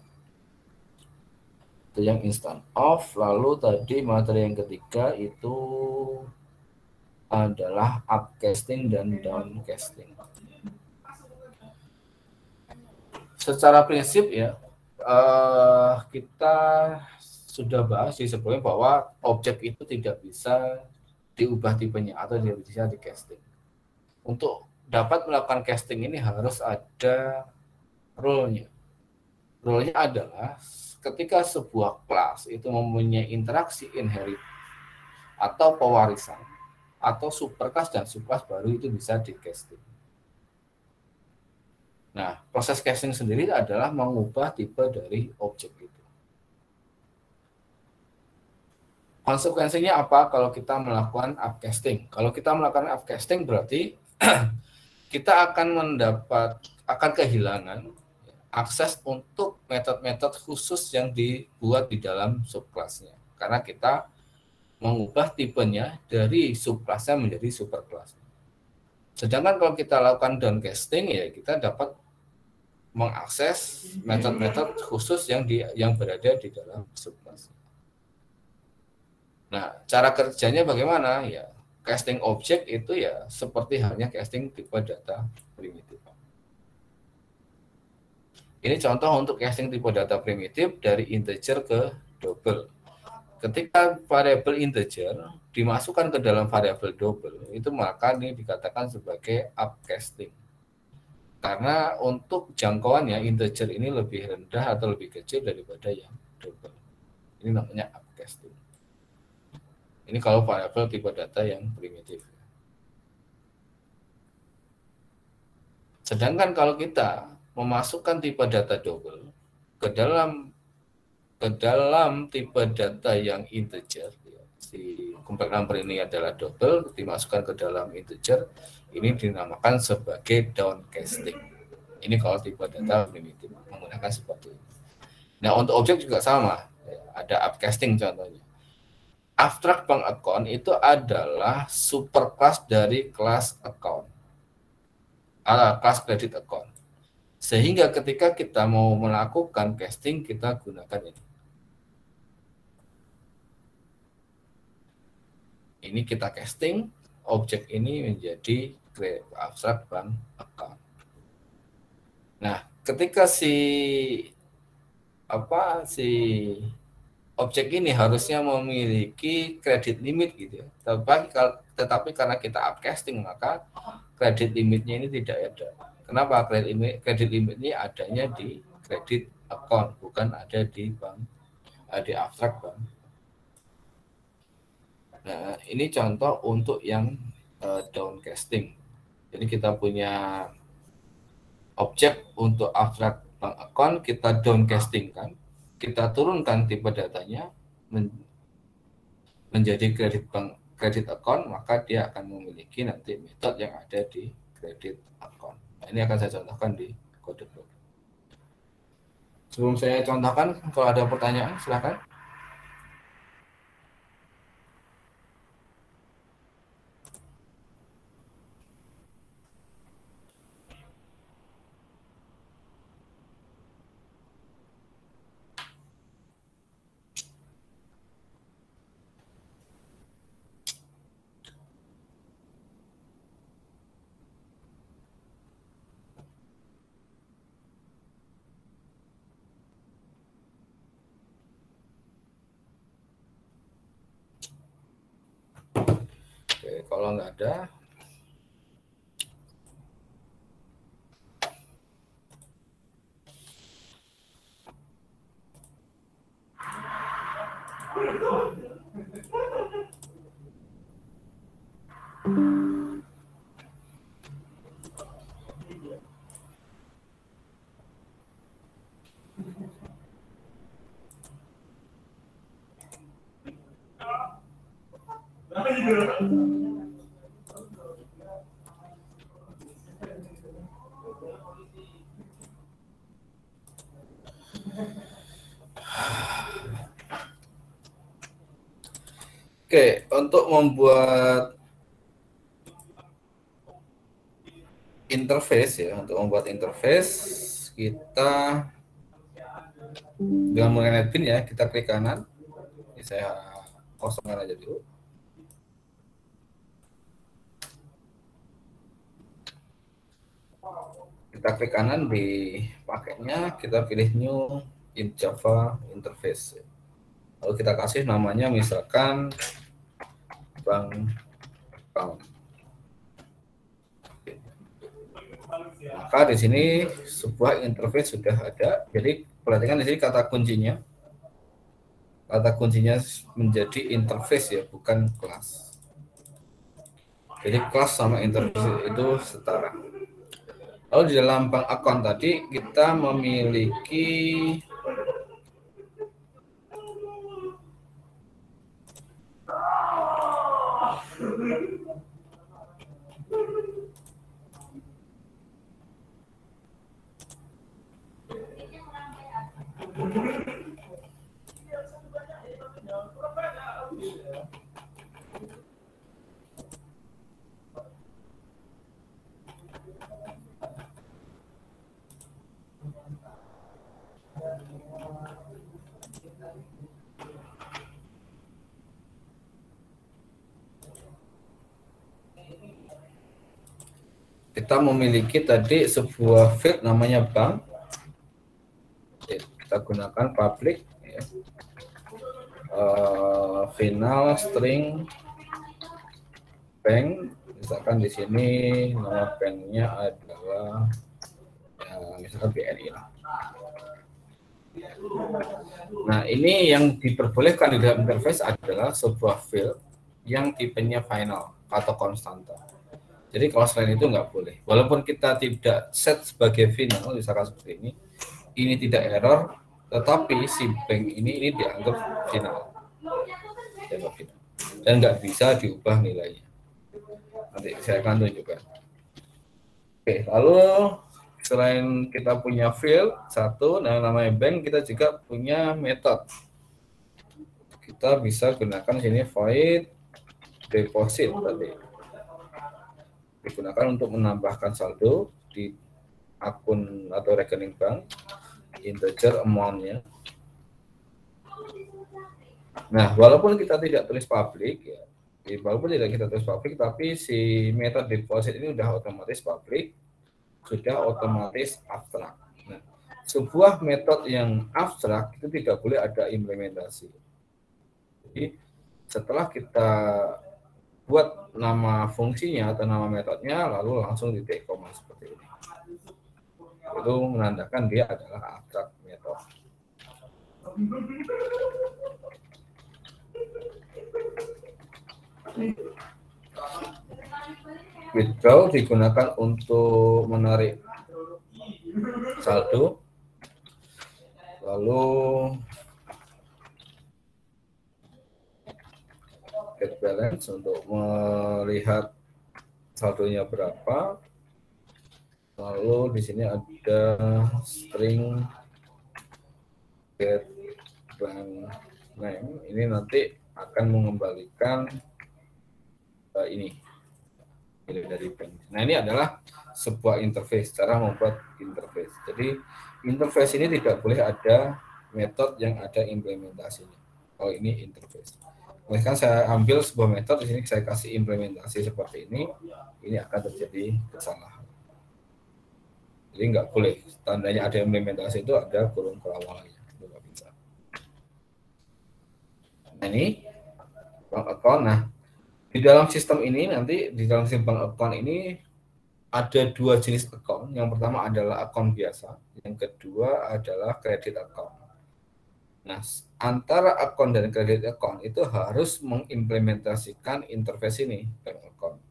Itu yang instant of. Lalu tadi materi yang ketiga itu adalah upcasting dan downcasting. Secara prinsip ya, kita sudah bahas di sebelumnya bahwa objek itu tidak bisa diubah tipenya atau tidak bisa di casting. Untuk dapat melakukan casting ini harus ada rule-nya. Rule-nya adalah ketika sebuah kelas itu mempunyai interaksi inherit atau pewarisan atau superclass dan subclass baru itu bisa di casting. Nah, proses casting sendiri adalah mengubah tipe dari objek itu. Konsekuensinya apa kalau kita melakukan upcasting? Kalau kita melakukan upcasting berarti kita akan kehilangan akses untuk metode-metode khusus yang dibuat di dalam subclassnya. Karena kita mengubah tipenya dari subclassnya menjadi superclass. Sedangkan kalau kita lakukan downcasting ya kita dapat mengakses metode-metode khusus yang berada di dalam subclass. Nah, cara kerjanya bagaimana? Ya, casting objek itu ya seperti halnya casting tipe data primitif. Ini contoh untuk casting tipe data primitif dari integer ke double. Ketika variabel integer dimasukkan ke dalam variabel double, itu maka ini dikatakan sebagai upcasting. Karena untuk jangkauannya integer ini lebih rendah atau lebih kecil daripada yang double. Ini namanya upcasting. Ini kalau variabel tipe data yang primitif. Sedangkan kalau kita memasukkan tipe data double ke dalam tipe data yang integer, si compact number ini adalah double, dimasukkan ke dalam integer, ini dinamakan sebagai downcasting. Ini kalau tipe data primitif menggunakan seperti ini. Nah, untuk objek juga sama, ada upcasting contohnya. Abstract bank account itu adalah superclass dari kelas account, kelas credit account. Sehingga ketika kita mau melakukan casting, kita gunakan ini. Ini kita casting, objek ini menjadi abstract bank account. Nah, ketika si objek ini harusnya memiliki kredit limit gitu ya. Tetapi karena kita upcasting, maka kredit limitnya ini tidak ada. Kenapa? Kredit limit ini adanya di kredit account, bukan ada di bank, di abstract bank. Nah, ini contoh untuk yang downcasting. Jadi kita punya objek untuk abstract bank account, kita downcasting kan, kita turunkan tipe datanya menjadi kredit account, maka dia akan memiliki nanti metode yang ada di kredit account. Nah, ini akan saya contohkan di kode program. Sebelum saya contohkan, kalau ada pertanyaan silakan. Oke, kalau nggak ada, oke, untuk membuat interface ya, untuk membuat interface kita dengan menggunakan NetBeans ya, kita klik kanan. Ini saya kosongkan aja dulu. Kita klik kanan di paketnya, kita pilih new in Java interface. Lalu kita kasih namanya misalkan bank account. Maka di sini sebuah interface sudah ada. Jadi perhatikan di sini kata kuncinya. Kata kuncinya menjadi interface ya, bukan kelas. Jadi kelas sama interface itu setara. Lalu di dalam bank account tadi kita memiliki kita memiliki tadi sebuah field namanya bank. Kita gunakan public ya. Final string bank, misalkan di sini nama banknya adalah ya, misalkan BNI lah. Nah, ini yang diperbolehkan di dalam interface adalah sebuah field yang tipenya final atau konstanta. Jadi kalau selain itu nggak boleh. Walaupun kita tidak set sebagai final, misalkan seperti ini tidak error, tetapi si bank ini dianggap final. Dan nggak bisa diubah nilainya. Nanti saya akan tunjukkan. Oke, lalu selain kita punya field satu, nah namanya bank, kita juga punya metode. Kita bisa gunakan sini void deposit tadi. Digunakan untuk menambahkan saldo di akun atau rekening bank, integer amount-nya. Nah, walaupun kita tidak tulis public ya, walaupun tidak kita tulis public, tapi si metode deposit ini sudah otomatis public, sudah otomatis abstrak. Nah, sebuah metode yang abstrak itu tidak boleh ada implementasi. Jadi setelah kita buat nama fungsinya atau nama metodenya, lalu langsung titik koma seperti ini. Itu menandakan dia adalah abstrak metode. Withdraw digunakan untuk menarik saldo, lalu get balance untuk melihat saldonya berapa, lalu di sini ada string get bank name, ini nanti akan mengembalikan ini dari bank. Nah, ini adalah sebuah interface, cara membuat interface. Jadi interface ini tidak boleh ada metode yang ada implementasinya. Kalau ini interface. Misalkan saya ambil sebuah metode, di sini saya kasih implementasi seperti ini akan terjadi kesalahan. Jadi nggak boleh, tandanya ada implementasi itu ada kurung kerawalannya. Nggak bisa. Nah, ini bank account. Nah, di dalam sistem ini nanti, di dalam sistem bank account ini ada dua jenis account. Yang pertama adalah account biasa, yang kedua adalah credit account. Nah, antara account dan credit account itu harus mengimplementasikan interface ini, bank account.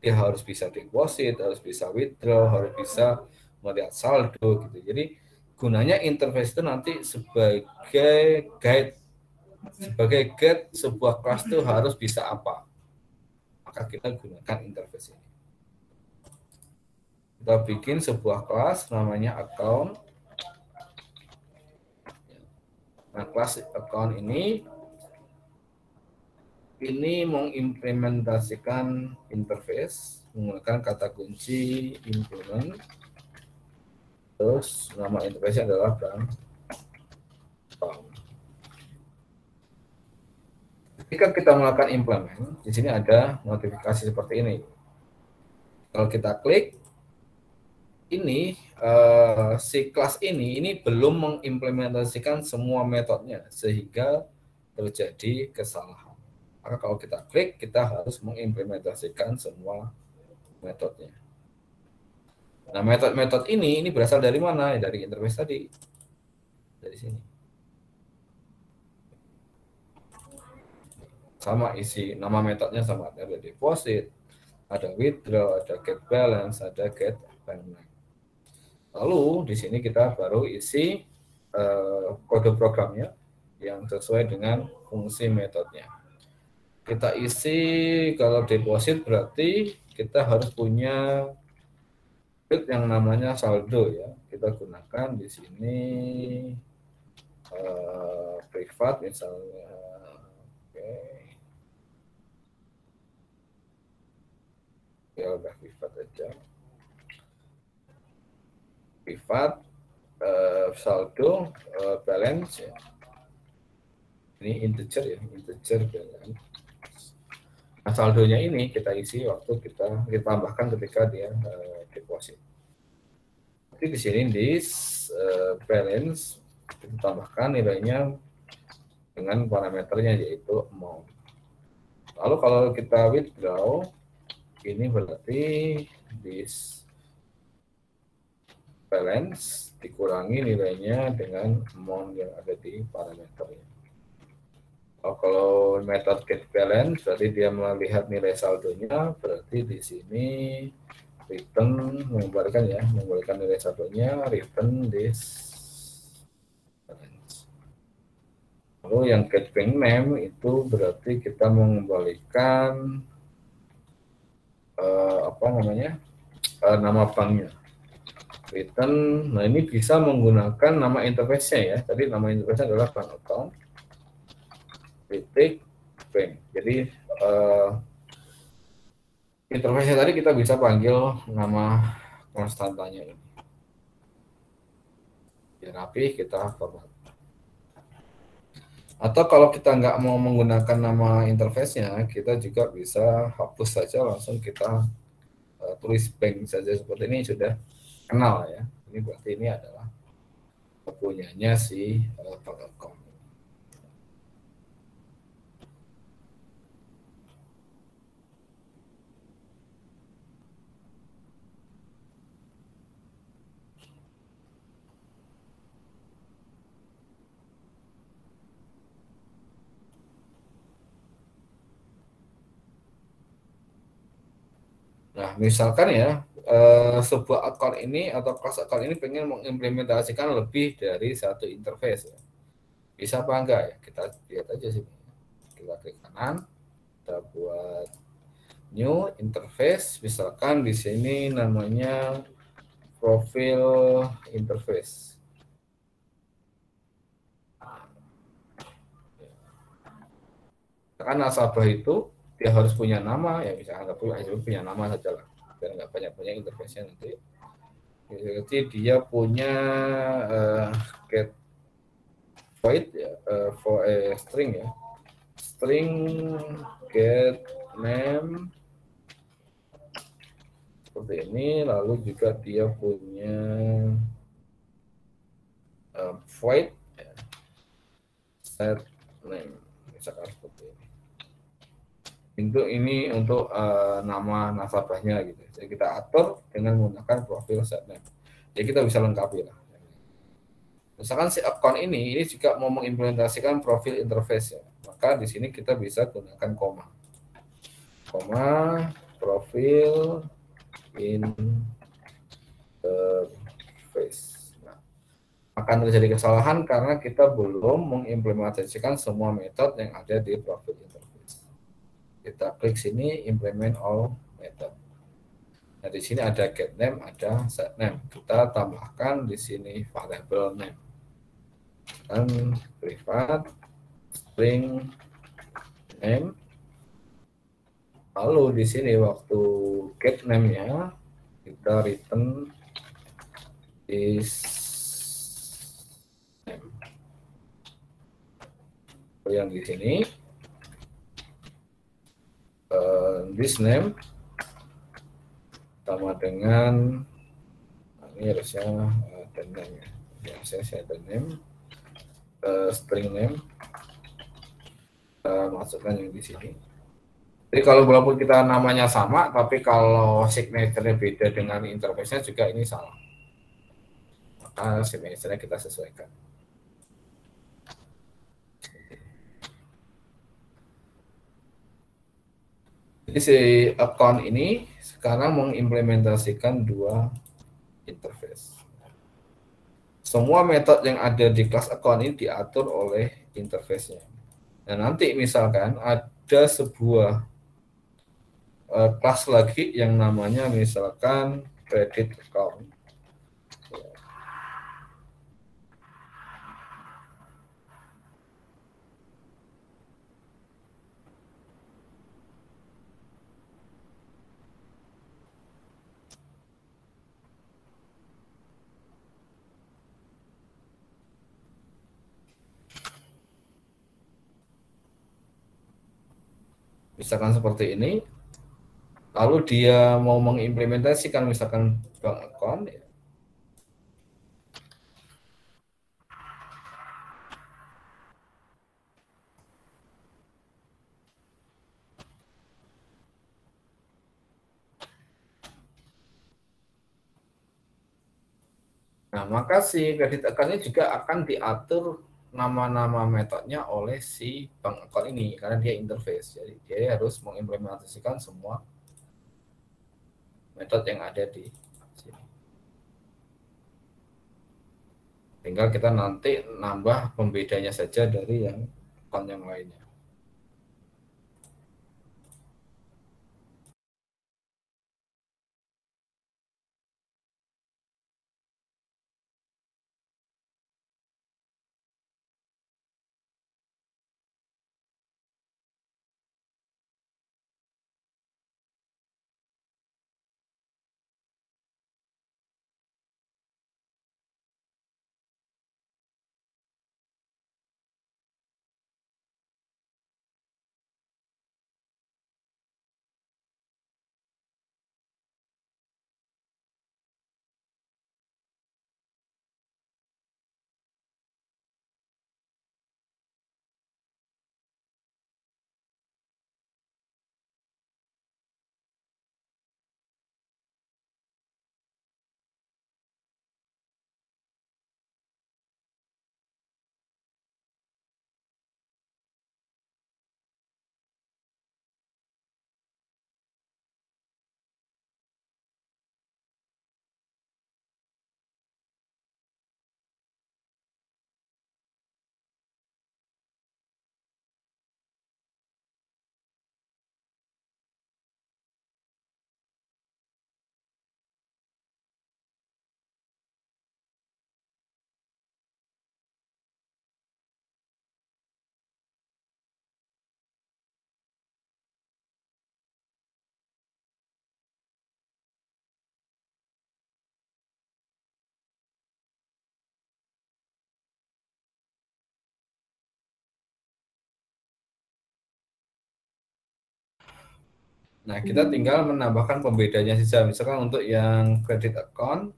Dia harus bisa deposit, harus bisa withdraw, harus bisa melihat saldo gitu. Jadi gunanya interface itu nanti sebagai guide, sebuah kelas itu harus bisa apa. Maka kita gunakan interface ini. Kita bikin sebuah kelas namanya account. Nah, kelas account ini mengimplementasikan interface menggunakan kata kunci implement. Terus nama interface adalah bank account. Ketika kita melakukan implement, di sini ada notifikasi seperti ini. Kalau kita klik, ini si kelas ini belum mengimplementasikan semua metodenya sehingga terjadi kesalahan. Maka kalau kita klik, kita harus mengimplementasikan semua metodenya. Nah, metode-metode ini berasal dari mana? Dari interface tadi. Dari sini. Sama isi nama metodenya sama, ada deposit, ada withdraw, ada get balance, ada get bank name. Lalu di sini kita baru isi kode programnya yang sesuai dengan fungsi metodenya. Kita isi kalau deposit berarti kita harus punya field yang namanya saldo ya. Kita gunakan di sini privat misalnya. Oke. Ya udah privat aja. Privat saldo balance ya. Ini integer ya, integer balance. Nah, saldonya ini kita isi waktu kita tambahkan ketika dia deposit. Jadi di sini di balance kita tambahkan nilainya dengan parameternya yaitu amount. Lalu kalau kita withdraw, ini berarti this balance dikurangi nilainya dengan amount yang ada di parameternya. Kalau method get balance berarti dia melihat nilai saldonya, berarti di sini return mengembalikan nilai saldonya, return this balance. Lalu yang get bank name itu berarti kita mengembalikan nama banknya. Return, nah ini bisa menggunakan nama interface-nya ya. Tadi nama interface-nya adalah bank account titik bank. Jadi interface tadi kita bisa panggil nama konstantanya ini. Biar rapi kita format. Atau kalau kita nggak mau menggunakan nama interface-nya, kita juga bisa hapus saja, langsung kita tulis bank saja seperti ini, sudah kenal ya. Ini berarti ini adalah punyanya si bank account. Nah, misalkan ya, sebuah account ini atau kelas account ini pengen mengimplementasikan lebih dari satu interface. Ya. Bisa apa enggak ya? Kita lihat aja sih. Kita klik kanan, kita buat new interface. Misalkan di sini namanya profil interface. Karena nasabah itu dia harus punya nama, ya misalkan punya nama saja lah, biar nggak banyak interface-nya nanti. Jadi dia punya get void ya, for string ya, string get name seperti ini. Lalu juga dia punya void ya, set name misalkan seperti ini. Ini untuk nama nasabahnya gitu. Jadi kita atur dengan menggunakan profil set name. Jadi kita bisa lengkapi lah. Misalkan si account ini juga mau mengimplementasikan profil interface ya. Maka di sini kita bisa gunakan koma profil interface. Nah, akan terjadi kesalahan karena kita belum mengimplementasikan semua metode yang ada di profil interface. Kita klik sini implement all method. Nah, di sini ada get name, ada set name. Kita tambahkan di sini variable name. Dan privat string name. Lalu di sini waktu get name-nya kita return is name. Yang di sini this name sama dengan ini harusnya ada name ya. Saya ada name string name masukkan yang di sini. Jadi kalau walaupun kita namanya sama, tapi kalau signature-nya beda dengan interface-nya juga ini salah. Maka signature-nya kita sesuaikan. Jadi si account ini sekarang mengimplementasikan dua interface. Semua metode yang ada di kelas account ini diatur oleh interface-nya. Nah, nanti misalkan ada sebuah kelas lagi yang namanya misalkan credit account. misalkan seperti ini, lalu dia mau mengimplementasikan misalkan bank account, ya. Nah, maka si kredit account-nya juga akan diatur nama-nama metodenya oleh si bank account ini karena dia interface. Jadi dia harus mengimplementasikan semua metode yang ada di sini. Tinggal kita nanti nambah pembedanya saja dari yang account yang lainnya. Nah, kita tinggal menambahkan pembedanya saja. Misalkan untuk yang credit account,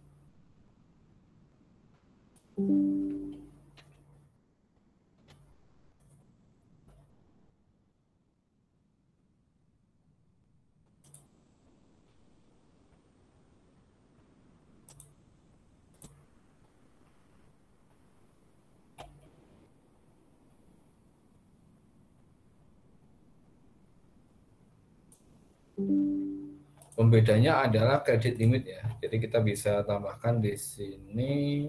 pembedanya adalah kredit limit ya. Jadi kita bisa tambahkan di sini,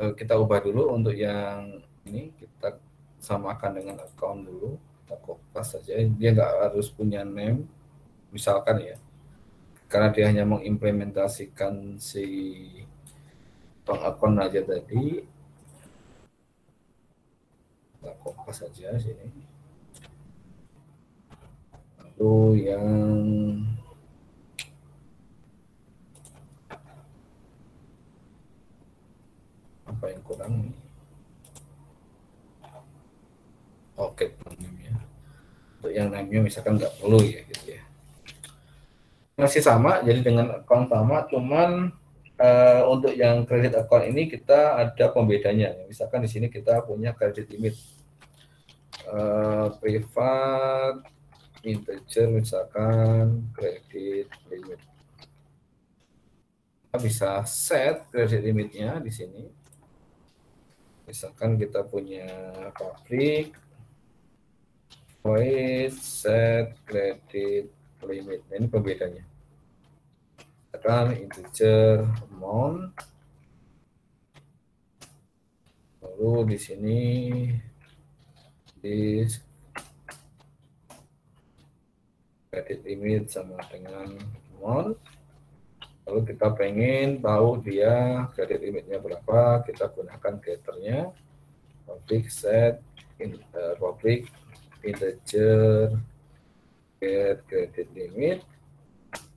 kita ubah dulu untuk yang ini, kita samakan dengan account dulu, kita kopas saja. Dia nggak harus punya name, misalkan ya, karena dia hanya mengimplementasikan si bank account aja tadi. Kita kopas saja sini. Lalu yang apa yang kurang nih? Oke, namanya. Untuk yang name-nya misalkan nggak perlu ya gitu ya. Masih sama, jadi dengan account sama, cuman untuk yang kredit account ini kita ada pembedanya. Misalkan di sini kita punya kredit limit privat integer, misalkan kredit limit. Kita bisa set kredit limitnya di sini. Misalkan kita punya public void set kredit limit. Ini pembedanya. Misalkan integer amount. Lalu di sini di kredit limit sama dengan amount. Lalu kita pengen tahu dia kredit limitnya berapa, kita gunakan getternya public set public integer get credit limit.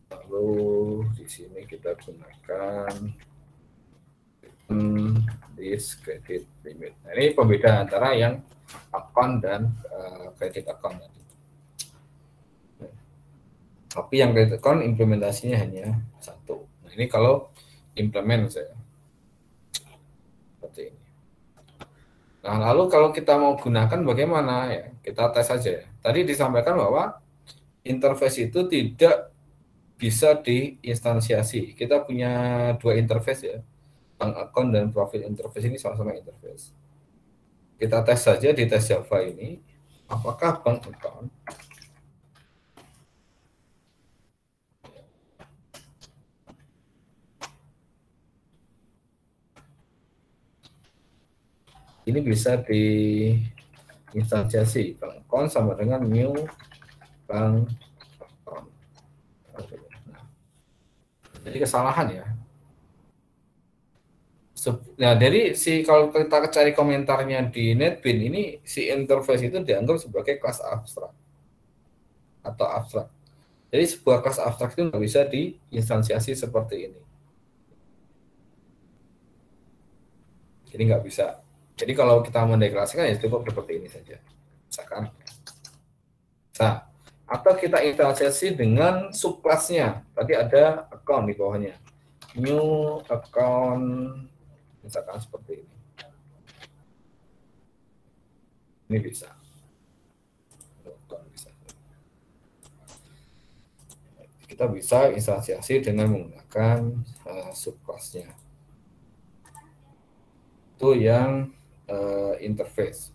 Lalu di sini kita gunakan this credit limit. Nah, ini pembeda antara yang account dan credit account tadi. Tapi yang credit account implementasinya hanya satu. Nah, ini kalau implement saya seperti ini. Nah, lalu kalau kita mau gunakan bagaimana ya? Kita tes saja ya. Tadi disampaikan bahwa interface itu tidak bisa diinstansiasi. Kita punya dua interface ya, bank account dan profit interface ini sama-sama interface. Kita tes saja di tes Java ini, apakah bank account ini bisa diinstansiasi. Bank account sama dengan new bank account. Nah, jadi kesalahan ya. Nah, dari kalau kita cari komentarnya di NetBeans ini, si interface itu dianggap sebagai kelas abstrak atau abstrak. Jadi sebuah kelas abstrak itu nggak bisa diinstansiasi seperti ini. Jadi nggak bisa. Jadi kalau kita mendeklarasikan ya cukup seperti ini saja. Misalkan. Nah, atau kita instansiasi dengan subclassnya. Tadi ada account di bawahnya. New account, misalkan seperti ini. Ini bisa. Kita bisa instansiasi dengan menggunakan subclassnya. Itu yang interface.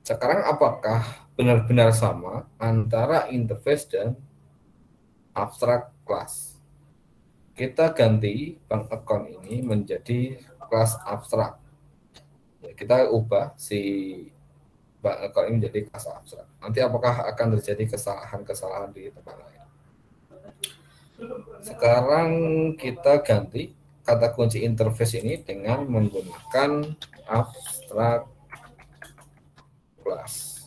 Sekarang apakah benar-benar sama antara interface dan abstract class? Kita ganti bank account ini menjadi kelas abstrak. Ya, kita ubah si bank account ini menjadi kelas abstrak. Nanti apakah akan terjadi kesalahan-kesalahan di tempat lain? Sekarang kita ganti kata kunci interface ini dengan menggunakan abstract class.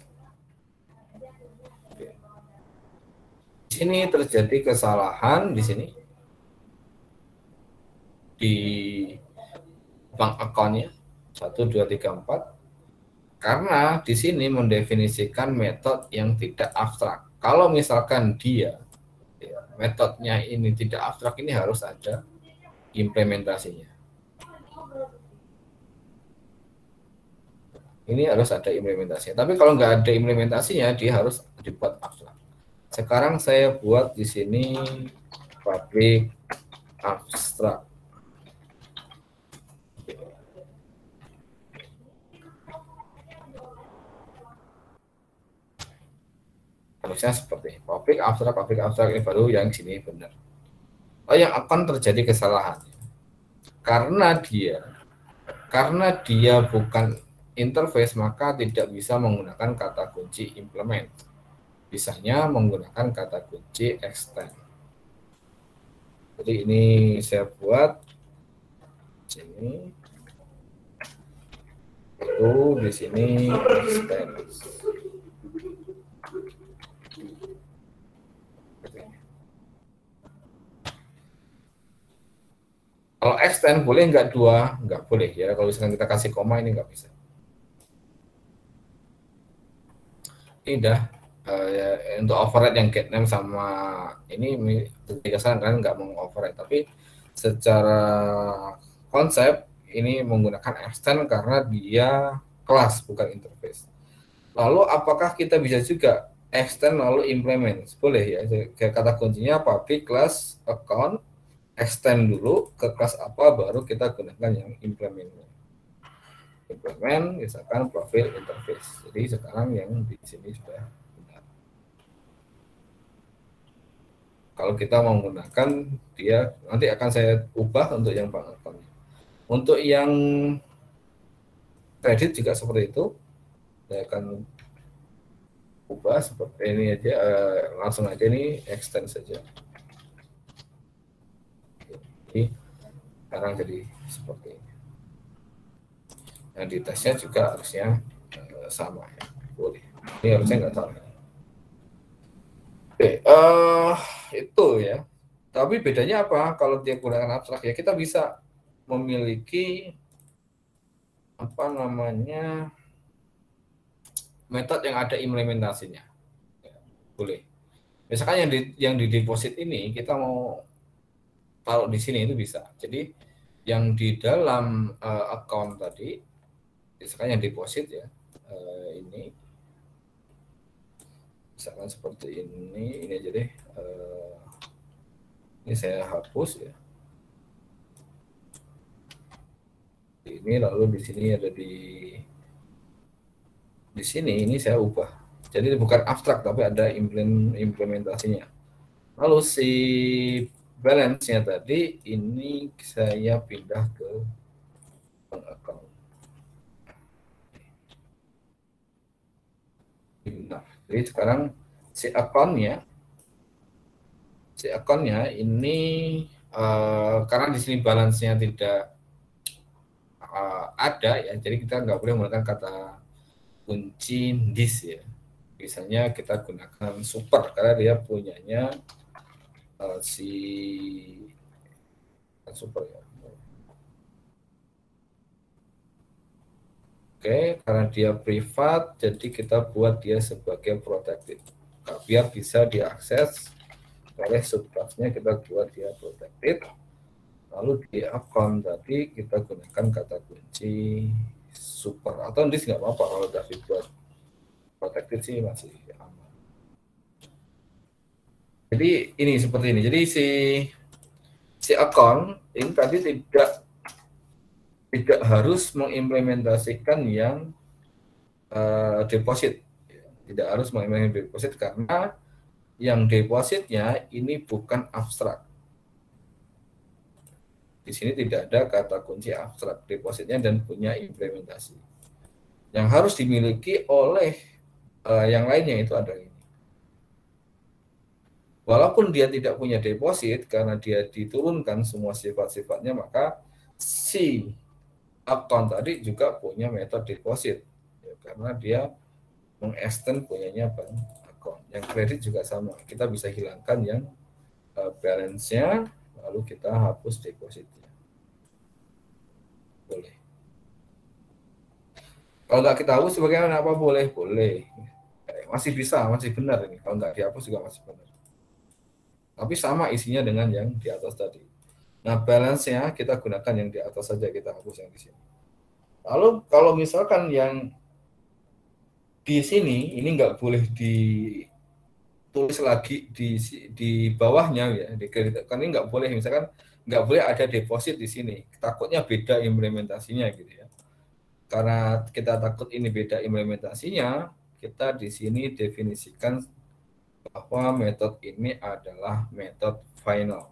Di sini terjadi kesalahan di sini di bank account-nya 1, 2, 3, 4 karena di sini mendefinisikan metode yang tidak abstrak. Kalau misalkan dia metodenya ini tidak abstrak, ini harus ada implementasinya. Ini harus ada implementasinya. Tapi kalau nggak ada implementasinya, dia harus dibuat abstrak. Sekarang saya buat di sini public abstrak. Harusnya seperti public abstrak ini baru yang sini benar. Oh, yang akan terjadi kesalahan karena dia bukan interface, maka tidak bisa menggunakan kata kunci implement. Bisanya menggunakan kata kunci extend. Jadi ini saya buat sini, itu di sini extend. Kalau extend boleh nggak dua? Nggak boleh ya. Kalau misalkan kita kasih koma ini nggak bisa. Ini udah ya, untuk override yang get name sama ini kesan kan nggak mau override, tapi secara konsep ini menggunakan extend karena dia kelas bukan interface. Lalu apakah kita bisa juga extend lalu implement? Boleh ya. Kata kuncinya public class account, extend dulu ke kelas apa, baru kita gunakan yang implementnya. Implement misalkan profil interface. Jadi sekarang yang di sini sudah benar. Kalau kita mau menggunakan dia, nanti akan saya ubah untuk yang bank account. Untuk yang kredit juga seperti itu. Saya akan ubah seperti ini aja, langsung aja ini extend saja. Jadi sekarang jadi seperti ini. Yang di tesnya juga harusnya sama ya, boleh. Ini harusnya nggak salah. Oke, itu ya. Tapi bedanya apa? Kalau dia gunakan abstrak ya kita bisa memiliki apa namanya metode yang ada implementasinya. Ya, boleh. Misalkan yang di deposit ini kita mau taruh di sini itu bisa. Jadi yang di dalam account tadi, misalkan yang deposit ya, ini misalkan seperti ini aja deh. Ini saya hapus ya. Ini lalu di sini ada di sini ini saya ubah. Jadi bukan abstrak tapi ada implementasinya. Lalu si balance-nya tadi ini saya pindah ke bank account. Nah, jadi sekarang si account-nya ini karena di sini balance-nya tidak ada ya, jadi kita nggak boleh menggunakan kata kunci this ya. Misalnya kita gunakan super karena dia punyanya si super ya. Oke, karena dia privat, jadi kita buat dia sebagai protected. Nah, biar bisa diakses oleh subclassnya, kita buat dia protected. Lalu di account tadi kita gunakan kata kunci super atau this nggak apa-apa kalau udah dibuat protected sih masih aman. Jadi ini seperti ini. Jadi si account ini tadi tidak harus mengimplementasikan yang deposit. Tidak harus mengimplementasikan deposit karena yang depositnya ini bukan abstrak. Di sini tidak ada kata kunci abstrak depositnya dan punya implementasi. Yang harus dimiliki oleh yang lainnya itu ada ini. Walaupun dia tidak punya deposit karena dia diturunkan semua sifat-sifatnya, maka si account tadi juga punya metode deposit ya, karena dia mengextend punyanya bank account. Yang kredit juga sama, kita bisa hilangkan yang balance-nya lalu kita hapus depositnya. Boleh. Kalau nggak kita hapus bagaimana? Apa boleh? Boleh. Masih bisa, masih benar ini. Kalau nggak dihapus juga masih benar. Tapi sama isinya dengan yang di atas tadi. Nah, balance-nya kita gunakan yang di atas saja, kita hapus yang di sini. Lalu kalau misalkan yang di sini ini nggak boleh ditulis lagi di bawahnya ya, di kredit. Kan ini nggak boleh, misalkan nggak boleh ada deposit di sini. Takutnya beda implementasinya gitu ya. Karena kita takut ini beda implementasinya, kita di sini definisikan bahwa metode ini adalah metode final.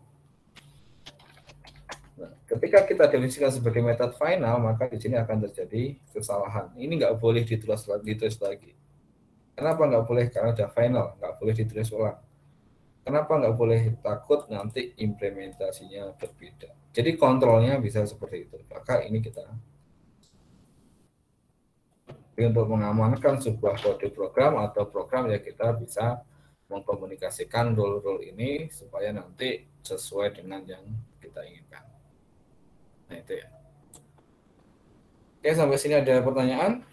Nah, ketika kita definisikan sebagai metode final, maka di sini akan terjadi kesalahan. Ini nggak boleh ditulis lagi. Kenapa nggak boleh? Karena sudah final, nggak boleh ditulis ulang. Kenapa nggak boleh? Takut nanti implementasinya berbeda. Jadi kontrolnya bisa seperti itu. Maka ini kita untuk mengamankan sebuah kode program atau program ya kita bisa mengkomunikasikan rule-rule ini supaya nanti sesuai dengan yang kita inginkan. Nah itu ya. Oke, sampai sini ada pertanyaan?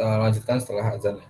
kita lanjutkan setelah azan ya.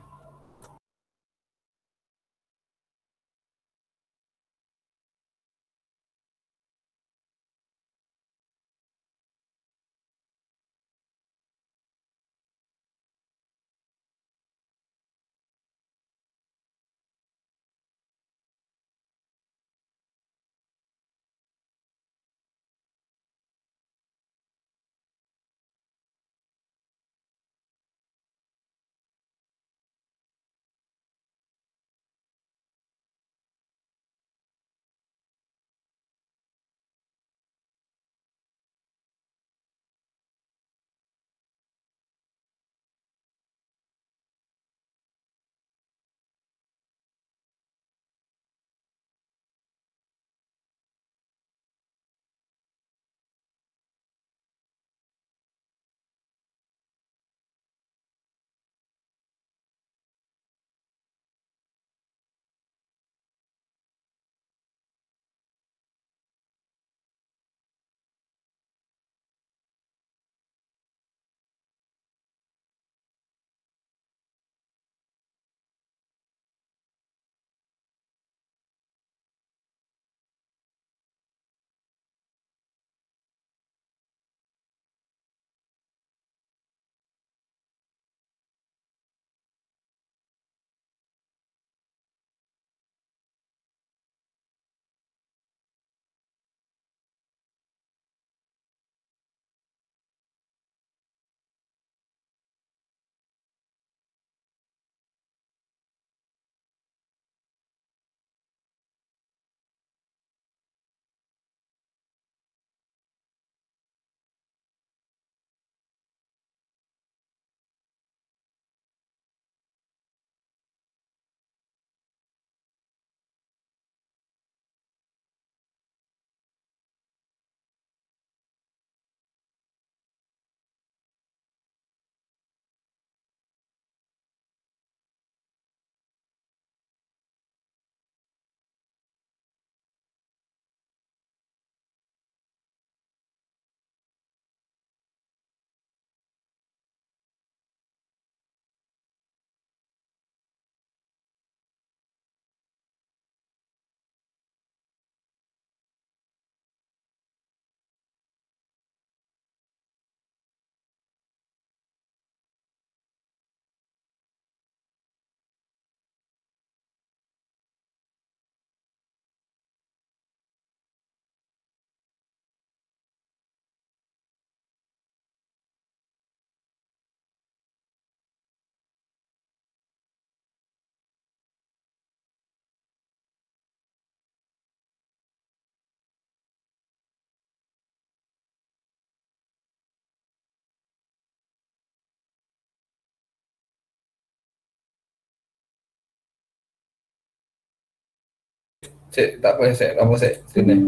Tak apa saya, kamu saya sini.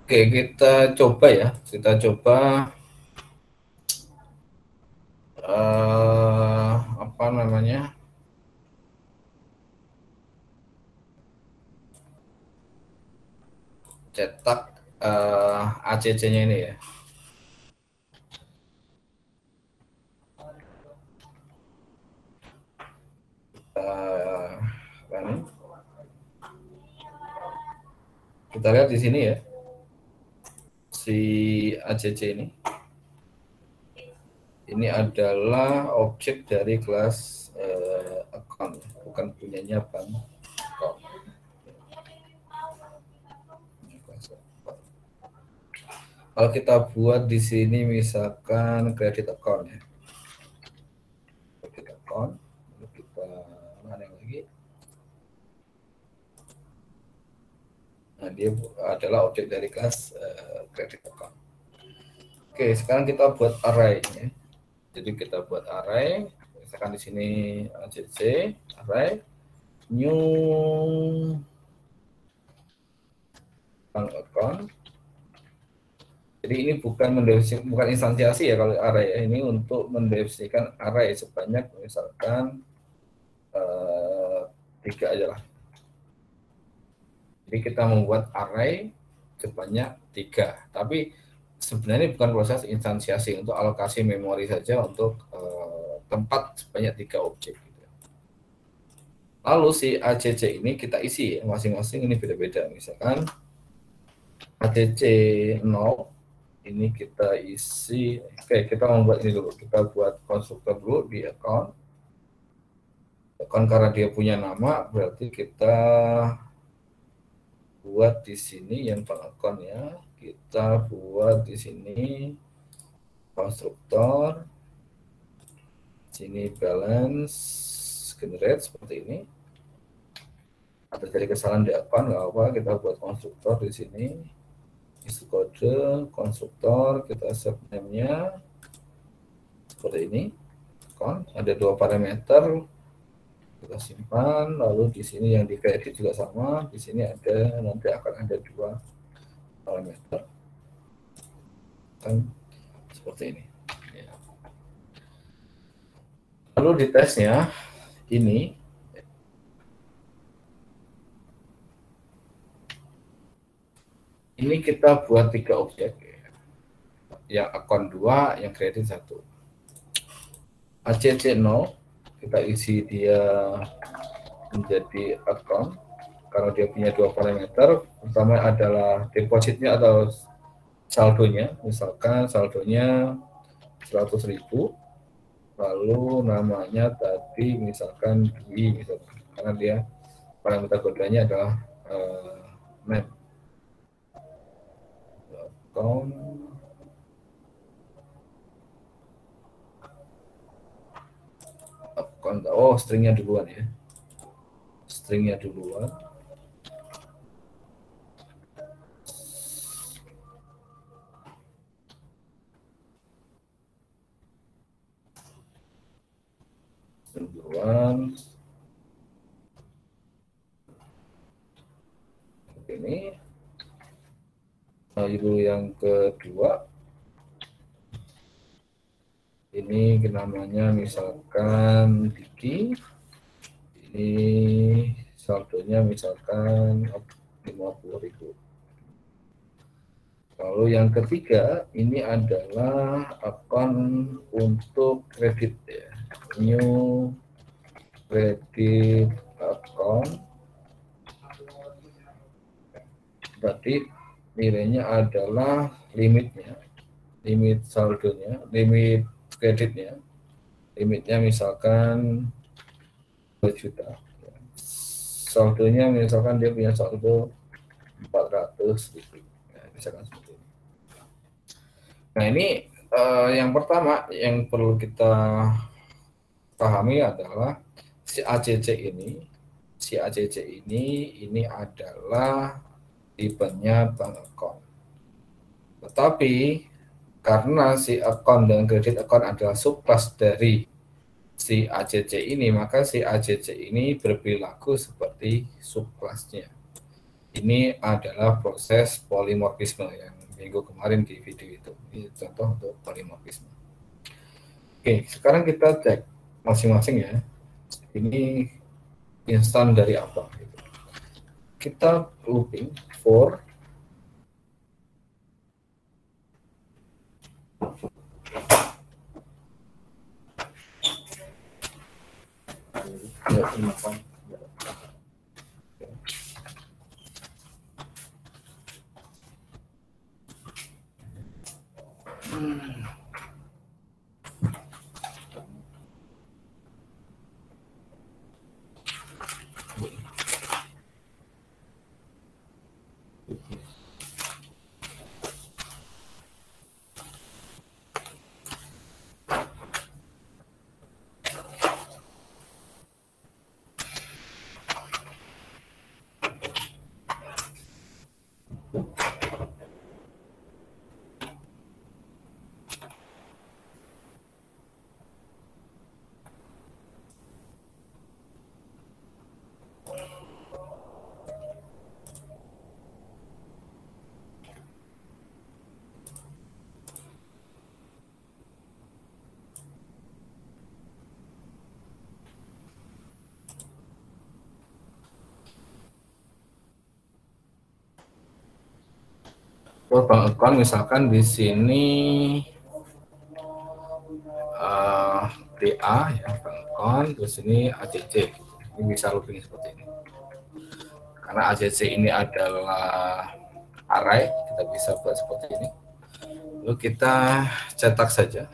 Oke, kita coba ya. Kita coba apa namanya? Cetak ACC-nya ini ya. Kita lihat di sini ya. Si ACC ini adalah objek dari kelas account, bukan punyanya bank. Kalau kita buat di sini misalkan credit account ya, credit account, kita mana lagi? Nah, dia adalah objek dari kelas credit account. Oke, sekarang kita buat array ya. Jadi kita buat array, misalkan di sini ACC array new bank account. Jadi ini bukan instansiasi ya kalau array, ini untuk mendefinisikan array sebanyak misalkan 3 aja lah. Jadi kita membuat array sebanyak 3, tapi sebenarnya bukan proses instansiasi, untuk alokasi memori saja untuk tempat sebanyak 3 objek. Lalu si ACC ini kita isi ya, masing-masing ini beda-beda. Misalkan ACC 0 ini kita isi. Oke, kita membuat ini dulu. Kita buat konstruktor dulu di account. Karena dia punya nama, berarti kita buat di sini yang account ya. Kita buat di sini konstruktor. Sini balance generate seperti ini. Ada jadi kesalahan di account, nggak apa, kita buat konstruktor di sini. Isi kode konstruktor, kita set name-nya seperti ini. Account ada 2 parameter, kita simpan. Lalu di sini yang di kredit juga sama. Di sini ada, nanti akan ada 2 parameter. Kan seperti ini. Ya. Lalu di tesnya ini kita buat 3 objek, yang akun 2, yang kredit 1. ACC 0 kita isi dia menjadi akun karena dia punya 2 parameter. Pertama adalah depositnya atau saldonya, misalkan saldonya 100.000, lalu namanya tadi misalkan Dwi, misalkan, karena dia parameter kodenya adalah name. Oh, stringnya duluan ya. Stringnya duluan. Ini. Lalu yang kedua, ini namanya misalkan Diki, ini saldonya misalkan 50.000. Lalu yang ketiga, ini adalah akun untuk kredit ya, new credit account. Berarti nilainya adalah limitnya, limit saldonya, limit kreditnya, limitnya misalkan 2 juta. Saldonya misalkan dia punya saldo 400 gitu. Ya, misalkan seperti ini. Nah, ini yang pertama yang perlu kita pahami adalah si ACC ini adalah tipenya bank account. Tetapi karena si account dan kredit account adalah subclass dari si ACC ini, maka si ACC ini berperilaku seperti subclassnya. Ini adalah proses polimorfisme yang minggu kemarin di video itu. Ini contoh untuk polimorfisme. Oke, sekarang kita cek masing-masing ya. Ini instan dari apa? Kita looping for bank account misalkan di sini BA ya, bank account, terus ini ACC. Ini bisa looping seperti ini. Karena ACC ini adalah array, kita bisa buat seperti ini. Lalu kita cetak saja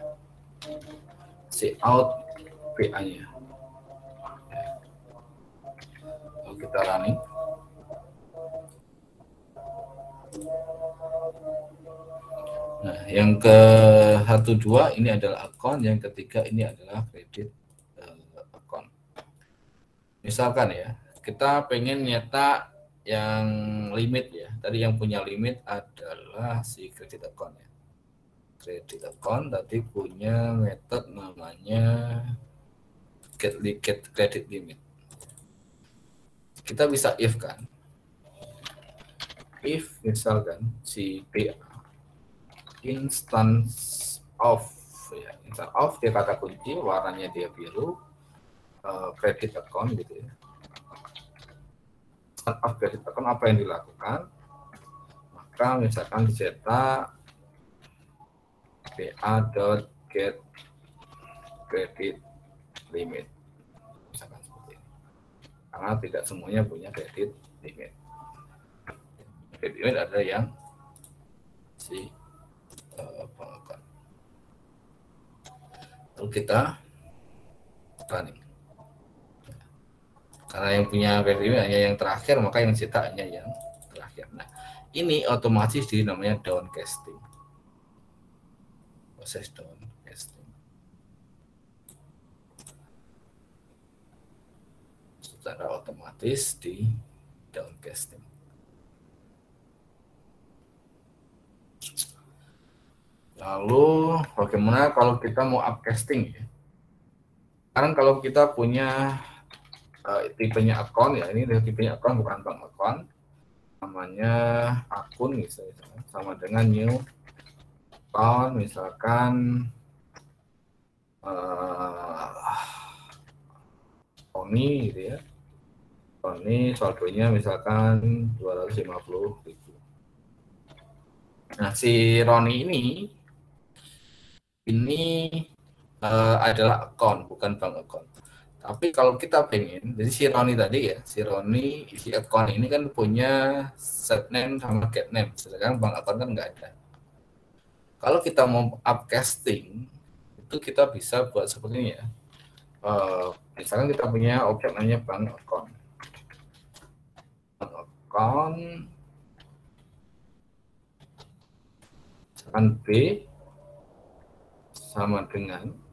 si out BA-nya. Lalu kita running. Nah, yang ke-12 ini adalah account, yang ketiga ini adalah credit account. Misalkan ya, kita pengen nyetak yang limit ya. Tadi yang punya limit adalah si credit account ya. Credit account tadi punya method namanya get credit limit. Kita bisa if kan. If misalkan si BA instance of ya, instance of dia kata kunci, warnanya dia biru, credit account gitu ya. Instance of credit account apa yang dilakukan? Maka misalkan dicetak BA.get credit limit, misalkan seperti ini. Karena tidak semuanya punya credit limit. Credit limit ada yang si pengakuan. Lalu kita running. Karena yang punya credit limit hanya yang terakhir, maka yang cetak hanya yang terakhir. Nah, ini otomatis namanya downcasting. Proses downcasting. Secara otomatis di downcasting. Lalu bagaimana kalau kita mau upcasting ya? Sekarang kalau kita punya tipenya account ya, ini tipenya account bukan bank account, namanya akun misalnya, sama dengan new account misalkan Tony gitu ya. Tony saldonya misalkan 250.000. Nah, si Roni ini adalah account, bukan bank account. Tapi kalau kita pengen, jadi si Roni tadi ya, si Roni isi account ini kan punya set name sama get name, sedangkan bank account kan nggak ada. Kalau kita mau upcasting, itu kita bisa buat seperti ini ya. Misalkan kita punya objek namanya bank account. Bank account misalkan B sama dengan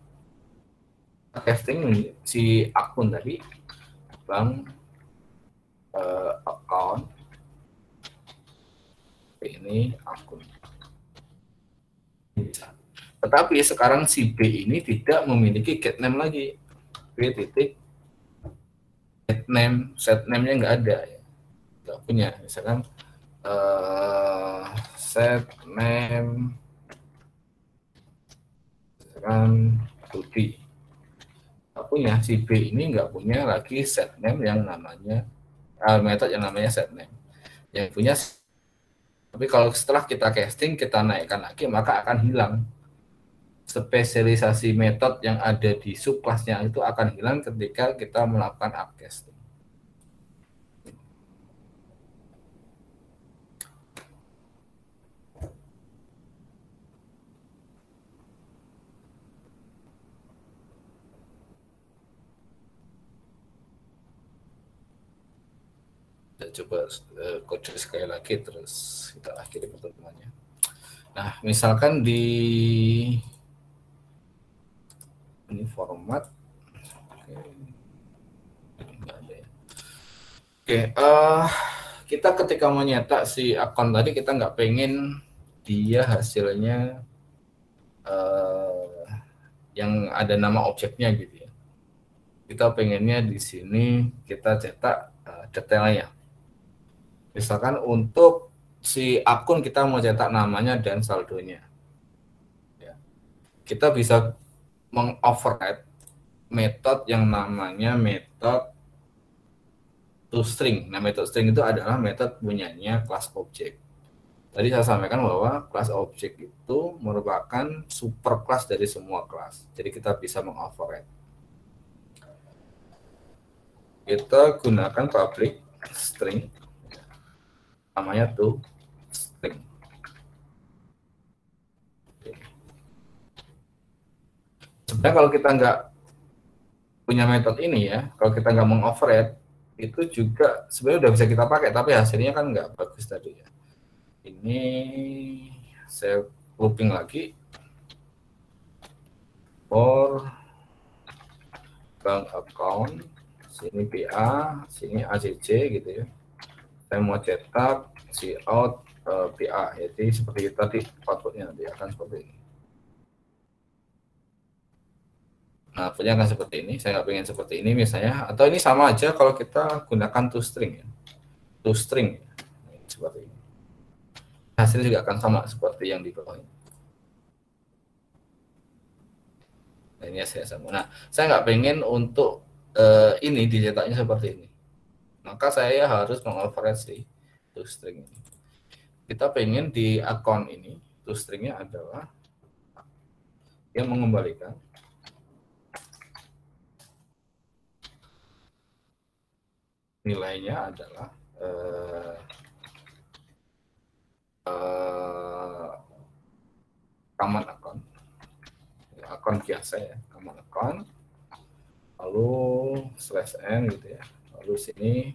casting si akun tadi, bank account ini akun. Tetapi sekarang si B ini tidak memiliki get name lagi. B titik get name, set name-nya nggak ada ya, nggak punya. Misalkan set name misalkan Budi. Punya si B ini nggak punya lagi set name yang namanya method yang namanya set name. Yang punya, tapi kalau setelah kita casting kita naikkan lagi, maka akan hilang spesialisasi metode yang ada di subclassnya, itu akan hilang ketika kita melakukan upcasting. Coba kode sekali lagi terus kita akhiri pertemuannya. Nah, misalkan di ini format kita ketika menyetak si akun tadi, kita nggak pengen dia hasilnya yang ada nama objeknya gitu ya. Kita pengennya di sini kita cetak detailnya. Misalkan untuk si akun kita mau cetak namanya dan saldonya. Ya. Kita bisa mengoverride metode yang namanya metode toString. Nah, metode string itu adalah metode punyanya kelas objek. Tadi saya sampaikan bahwa kelas objek itu merupakan superclass dari semua kelas. Jadi kita bisa mengoverride. Kita gunakan public string, namanya toString. Sebenarnya kalau kita nggak punya metode ini ya, kalau kita nggak mengoverride, itu juga sebenarnya udah bisa kita pakai, tapi hasilnya kan nggak bagus tadi ya. Ini saya looping lagi for bank account, sini PA, sini ACC gitu ya. Saya mau cetak si out PA, jadi seperti tadi outputnya nanti akan seperti ini. Nah, outputnya akan seperti ini. Saya nggak pengen seperti ini misalnya, atau ini sama aja kalau kita gunakan toString ya, toString seperti ini. Hasilnya juga akan sama seperti yang di bawah ini. Nah, ini hasilnya sama. Nah, saya nggak pengen untuk ini dicetaknya seperti ini. Maka saya harus mengoverride si toString ini. Kita pengen di akun ini toString-nya adalah yang mengembalikan nilainya adalah command akun biasa ya, command akun, lalu /n gitu ya, lalu sini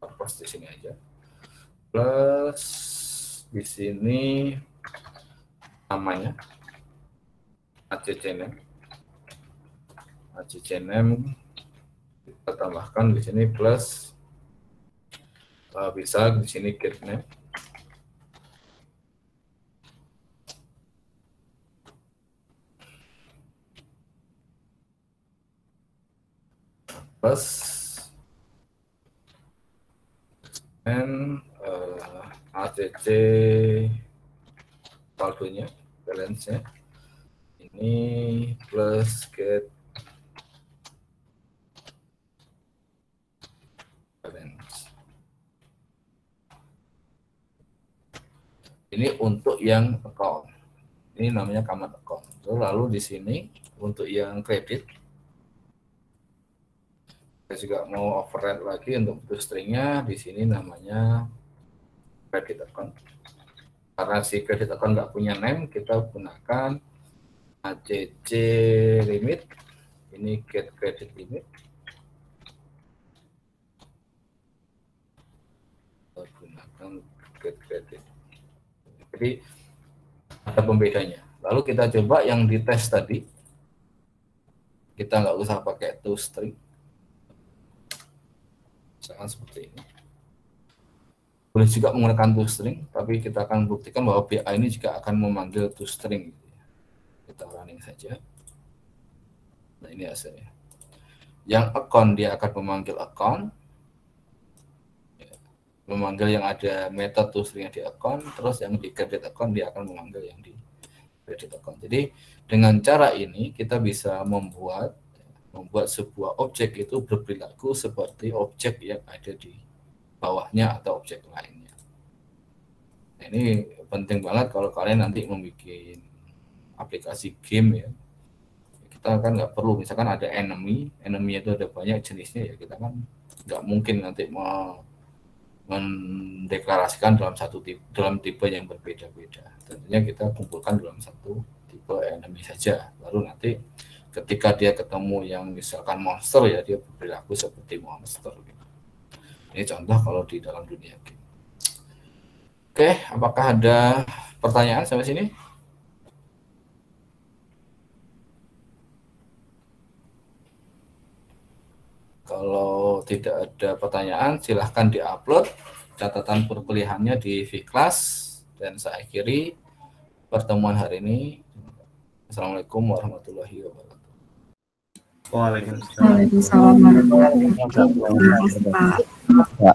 plus di sini aja, plus di sini namanya ACC name kita tambahkan di sini plus bisa di sini get name plus and ACC saldonya, balance-nya ini plus get balance. Ini untuk yang account. Ini namanya command account. Lalu di sini untuk yang kredit, saya juga mau override lagi untuk toString-nya. Di sini namanya credit account. Karena si credit account nggak punya name, kita gunakan ACC limit. Ini get credit limit. Kita gunakan get credit. Jadi ada pembedanya. Lalu kita coba yang dites tadi. Kita nggak usah pakai toString. Misalkan seperti ini. Boleh juga menggunakan toString, tapi kita akan buktikan bahwa BA ini juga akan memanggil toString. Kita running saja. Nah, ini hasilnya. Yang account dia akan memanggil account, memanggil yang ada metode toString di account, terus yang di credit account dia akan memanggil yang di credit account. Jadi dengan cara ini kita bisa membuat sebuah objek itu berperilaku seperti objek yang ada di bawahnya atau objek lainnya. Nah, ini penting banget kalau kalian nanti membuat aplikasi game ya. Kita kan nggak perlu, misalkan ada enemy itu ada banyak jenisnya ya, kita kan nggak mungkin nanti mendeklarasikan dalam tipe yang berbeda-beda. Tentunya kita kumpulkan dalam satu tipe enemy saja. Lalu nanti ketika dia ketemu yang misalkan monster ya, dia berperilaku seperti monster. Ini contoh kalau di dalam dunia game. Oke, apakah ada pertanyaan sampai sini? Kalau tidak ada pertanyaan, silahkan diupload catatan perkuliahannya di Vclass, dan saya akhiri pertemuan hari ini. Assalamualaikum warahmatullahi wabarakatuh. Waalaikumsalam warahmatullahi wabarakatuh.